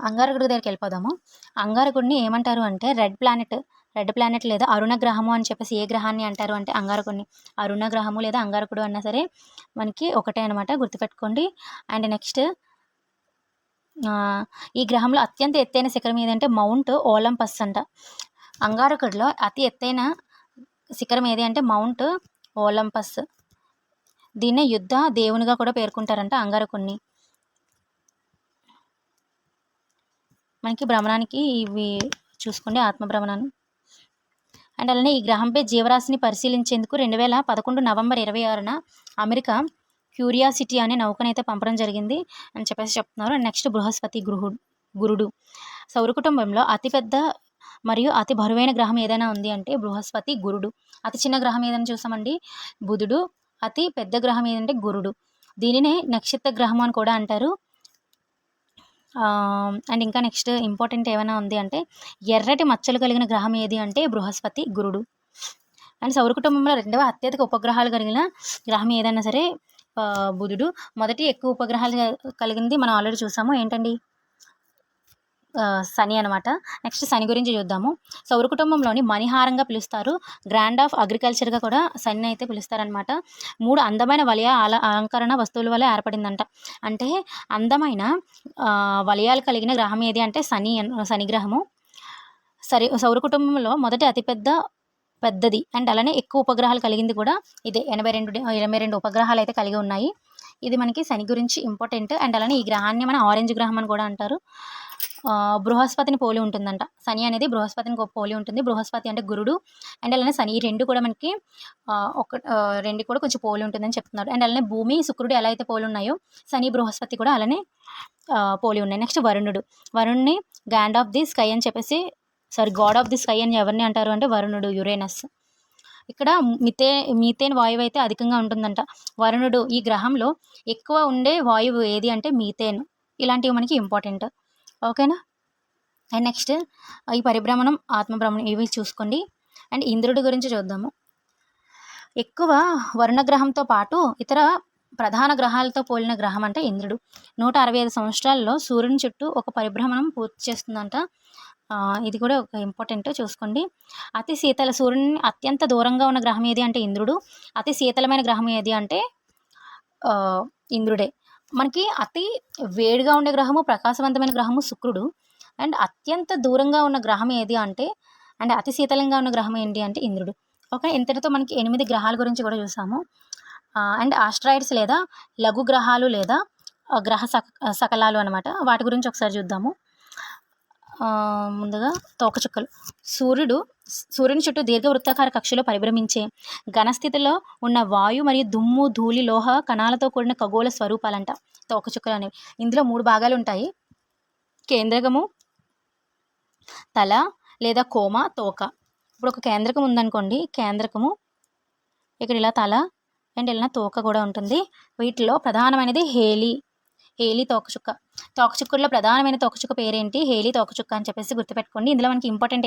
అంగారకుడి దగ్గరికి వెళ్ళిపోదాము. అంగారకుడిని ఏమంటారు అంటే రెడ్ ప్లానెట్ లేదా అరుణ గ్రహము అని చెప్పేసి ఏ గ్రహాన్ని అంటారు అంటే అంగారకుడిని. అరుణ గ్రహము లేదా అంగారకుడు అన్నా సరే మనకి ఒకటే అనమాట, గుర్తుపెట్టుకోండి. అండ్ నెక్స్ట్ ఈ గ్రహంలో అత్యంత ఎత్తైన శిఖరం ఏదంటే మౌంట్ ఓలంపస్ అంట. అంగారకుడిలో అతి ఎత్తైన శిఖరం ఏది అంటే మౌంట్ ఓలంపస్. దీన్నే యుద్ధ దేవునిగా కూడా పేర్కొంటారంట అంగారకుడిని. మనకి భ్రమణానికి ఇవి చూసుకోండి, ఆత్మభ్రమణాన్ని. అండ్ అలానే ఈ గ్రహంపై జీవరాశిని పరిశీలించేందుకు 2011 నవంబర్ 26న అమెరికా క్యూరియాసిటీ అనే నౌకనైతే పంపడం జరిగింది అని చెప్పేసి చెప్తున్నారు. అండ్ నెక్స్ట్ బృహస్పతి గురుడు. సౌర కుటుంబంలో అతిపెద్ద మరియు అతి బరువైన గ్రహం ఏదైనా ఉంది అంటే బృహస్పతి గురుడు. అతి చిన్న గ్రహం ఏదైనా చూసామండి బుధుడు. అతి పెద్ద గ్రహం ఏదంటే గురుడు. దీనినే నక్షత్ర గ్రహం అని కూడా అంటారు. అండ్ ఇంకా నెక్స్ట్ ఇంపార్టెంట్ ఏమైనా ఉంది అంటే ఎర్రటి మచ్చలు కలిగిన గ్రహం ఏది అంటే బృహస్పతి గురుడు. అండ్ సౌర కుటుంబంలో 2వ అత్యధిక ఉపగ్రహాలు కలిగిన గ్రహం ఏదైనా సరే బుధుడు. మొదటి ఎక్కువ ఉపగ్రహాలు కలిగింది మనం ఆల్రెడీ చూసాము, ఏంటండి శని అనమాట. నెక్స్ట్ శని గురించి చూద్దాము. సౌర కుటుంబంలోని మణిహారంగా పిలుస్తారు. గ్రాండ్ ఆఫ్ అగ్రికల్చర్గా కూడా శని అయితే పిలుస్తారనమాట. 3 అందమైన వలయ అలంకరణ వస్తువుల వల్ల ఏర్పడిందంట. అంటే అందమైన వలయాలు కలిగిన గ్రహం ఏది అంటే శని గ్రహము. సౌర కుటుంబంలో మొదటి పెద్దది అండ్ అలానే ఎక్కువ ఉపగ్రహాలు కలిగింది కూడా ఇదే. 82 ఉపగ్రహాలు అయితే కలిగి ఉన్నాయి. ఇది మనకి శని గురించి ఇంపార్టెంట్. అండ్ అలానే ఈ గ్రహాన్ని మన ఆరెంజ్ గ్రహం అని కూడా అంటారు. బృహస్పతిని పోలి ఉంటుందంట. శని అనేది బృహస్పతిని పోలి ఉంటుంది. బృహస్పతి అంటే గురుడు అండ్ అలానే శని, ఈ 2 కూడా మనకి 2 కూడా కొంచెం పోలి ఉంటుందని చెప్తున్నారు. అండ్ అలానే భూమి శుక్రుడు ఎలా అయితే పోలి ఉన్నాయో శని బృహస్పతి కూడా అలానే పోలి ఉన్నాయి. నెక్స్ట్ వరుణ్ణి గాడ్ ఆఫ్ ది స్కై అని చెప్పేసి గాడ్ ఆఫ్ ది స్కై అని ఎవరిని అంటారు అంటే వరుణుడు, యురేనస్. ఇక్కడ మీథేన్ వాయువు అయితే అధికంగా ఉంటుందంట. వరుణుడు ఈ గ్రహంలో ఎక్కువ ఉండే వాయువు ఏది అంటే మీథేన్. ఇలాంటివి మనకి ఇంపార్టెంట్. ఓకేనా. అండ్ నెక్స్ట్ ఈ పరిభ్రమణం, ఆత్మభ్రమణం ఇవి చూసుకోండి. అండ్ ఇంద్రుడి గురించి చూద్దాము. ఎక్కువ వరుణ గ్రహంతో పాటు ఇతర ప్రధాన గ్రహాలతో పోలిన గ్రహం అంటే ఇంద్రుడు. 165 సంవత్సరాల్లో సూర్యుని చుట్టూ ఒక పరిభ్రమణం పూర్తి చేస్తుందంట. ఇది కూడా ఒక ఇంపార్టెంట్ చూసుకోండి. సూర్యుని అత్యంత దూరంగా ఉన్న గ్రహం ఏది అంటే ఇంద్రుడు. అతి శీతలమైన గ్రహం ఏది అంటే ఇంద్రుడే. మనకి అతి వేడిగా ఉండే గ్రహము, ప్రకాశవంతమైన గ్రహము శుక్రుడు. అండ్ అత్యంత దూరంగా ఉన్న గ్రహం ఏది అంటే అతి శీతలంగా ఉన్న గ్రహం ఏంటి అంటే ఇంద్రుడు. ఓకే, ఇంతటితో మనకి 8 గ్రహాల గురించి కూడా చూసాము. అండ్ ఆస్ట్రాయిడ్స్ లేదా లఘు గ్రహాలు లేదా గ్రహ శకలాలు అనమాట, వాటి గురించి ఒకసారి చూద్దాము. ముందుగా తోకచుక్కలు. సూర్యుని చుట్టూ దీర్ఘవృత్తాకార కక్షలో పరిభ్రమించే ఘనస్థితిలో ఉన్న వాయు మరియు దుమ్ము, ధూళి, లోహ కణాలతో కూడిన ఖగోళ స్వరూపాలంట తోకచుక్కలు అనేవి. ఇందులో 3 భాగాలు ఉంటాయి. కేంద్రకము, తల లేదా కోమ, తోక. ఇప్పుడు ఒక కేంద్రకం ఉందనుకోండి, కేంద్రకము ఇక్కడ ఇలా తల అండ్ ఇలా తోక కూడా ఉంటుంది. వీటిలో ప్రధానమైనది హేలీ తోకచుక్క. తోకచుక్కల్లో ప్రధానమైన తోకచుక్క పేరేంటి? హేలీ తోకచుక్క అని చెప్పేసి గుర్తుపెట్టుకోండి. ఇందులో మనకి ఇంపార్టెంట్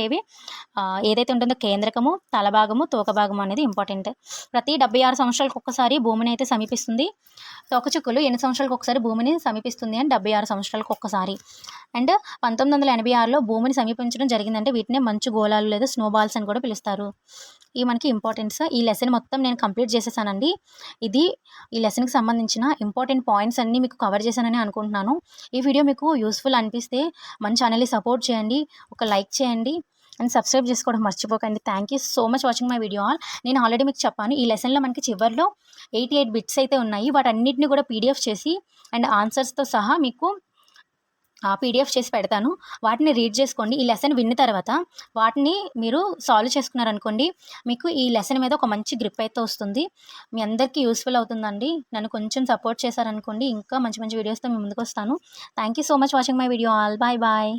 ఏదైతే ఉంటుందో కేంద్రకము, తల భాగము, తోక భాగము అనేది ఇంపార్టెంట్. ప్రతి 76 సంవత్సరాలకు ఒక్కసారి భూమిని అయితే సమీపిస్తుంది. తోకచుక్కలు ఎన్ని సంవత్సరాలకు ఒకసారి భూమిని సమీపిస్తుంది అని 76 సంవత్సరాలకు ఒక్కసారి. అండ్ 1986లో భూమిని సమీపించడం జరిగిందంటే వీటినే మంచు గోళాలు లేదా స్నోబాల్స్ అని కూడా పిలుస్తారు. ఇవి మనకి ఇంపార్టెంట్స్. ఈ లెసన్ మొత్తం నేను కంప్లీట్ చేసేసానండి. ఈ లెసన్కి సంబంధించిన ఇంపార్టెంట్ పాయింట్స్ అన్నీ మీకు కవర్ చేశానని అనుకుంటున్నాను. ఈ వీడియో మీకు యూస్ఫుల్ అనిపిస్తే మన ఛానల్ని సపోర్ట్ చేయండి, ఒక లైక్ చేయండి అండ్ సబ్స్క్రైబ్ చేసుకోవడం మర్చిపోకండి. Thank you so much watching my video all. నేను ఆల్రెడీ మీకు చెప్పాను, ఈ లెసన్లో మనకి చివరిలో 88 బిట్స్ అయితే ఉన్నాయి. వాటన్నిటిని కూడా పీడిఎఫ్ చేసి అండ్ ఆన్సర్స్తో సహా మీకు పీడిఎఫ్ చేసి పెడతాను. వాటిని రీడ్ చేసుకోండి. ఈ లెసన్ విన్న తర్వాత వాటిని మీరు సాల్వ్ చేసుకున్నారనుకోండి, మీకు ఈ లెసన్ మీద ఒక మంచి గ్రిప్ అయితే వస్తుంది. మీ అందరికీ యూస్ఫుల్ అవుతుందండి. నన్ను కొంచెం సపోర్ట్ చేశారనుకోండి, ఇంకా మంచి మంచి వీడియోస్తో మీ ముందుకు వస్తాను. Thank you so much watching my video all. Bye bye.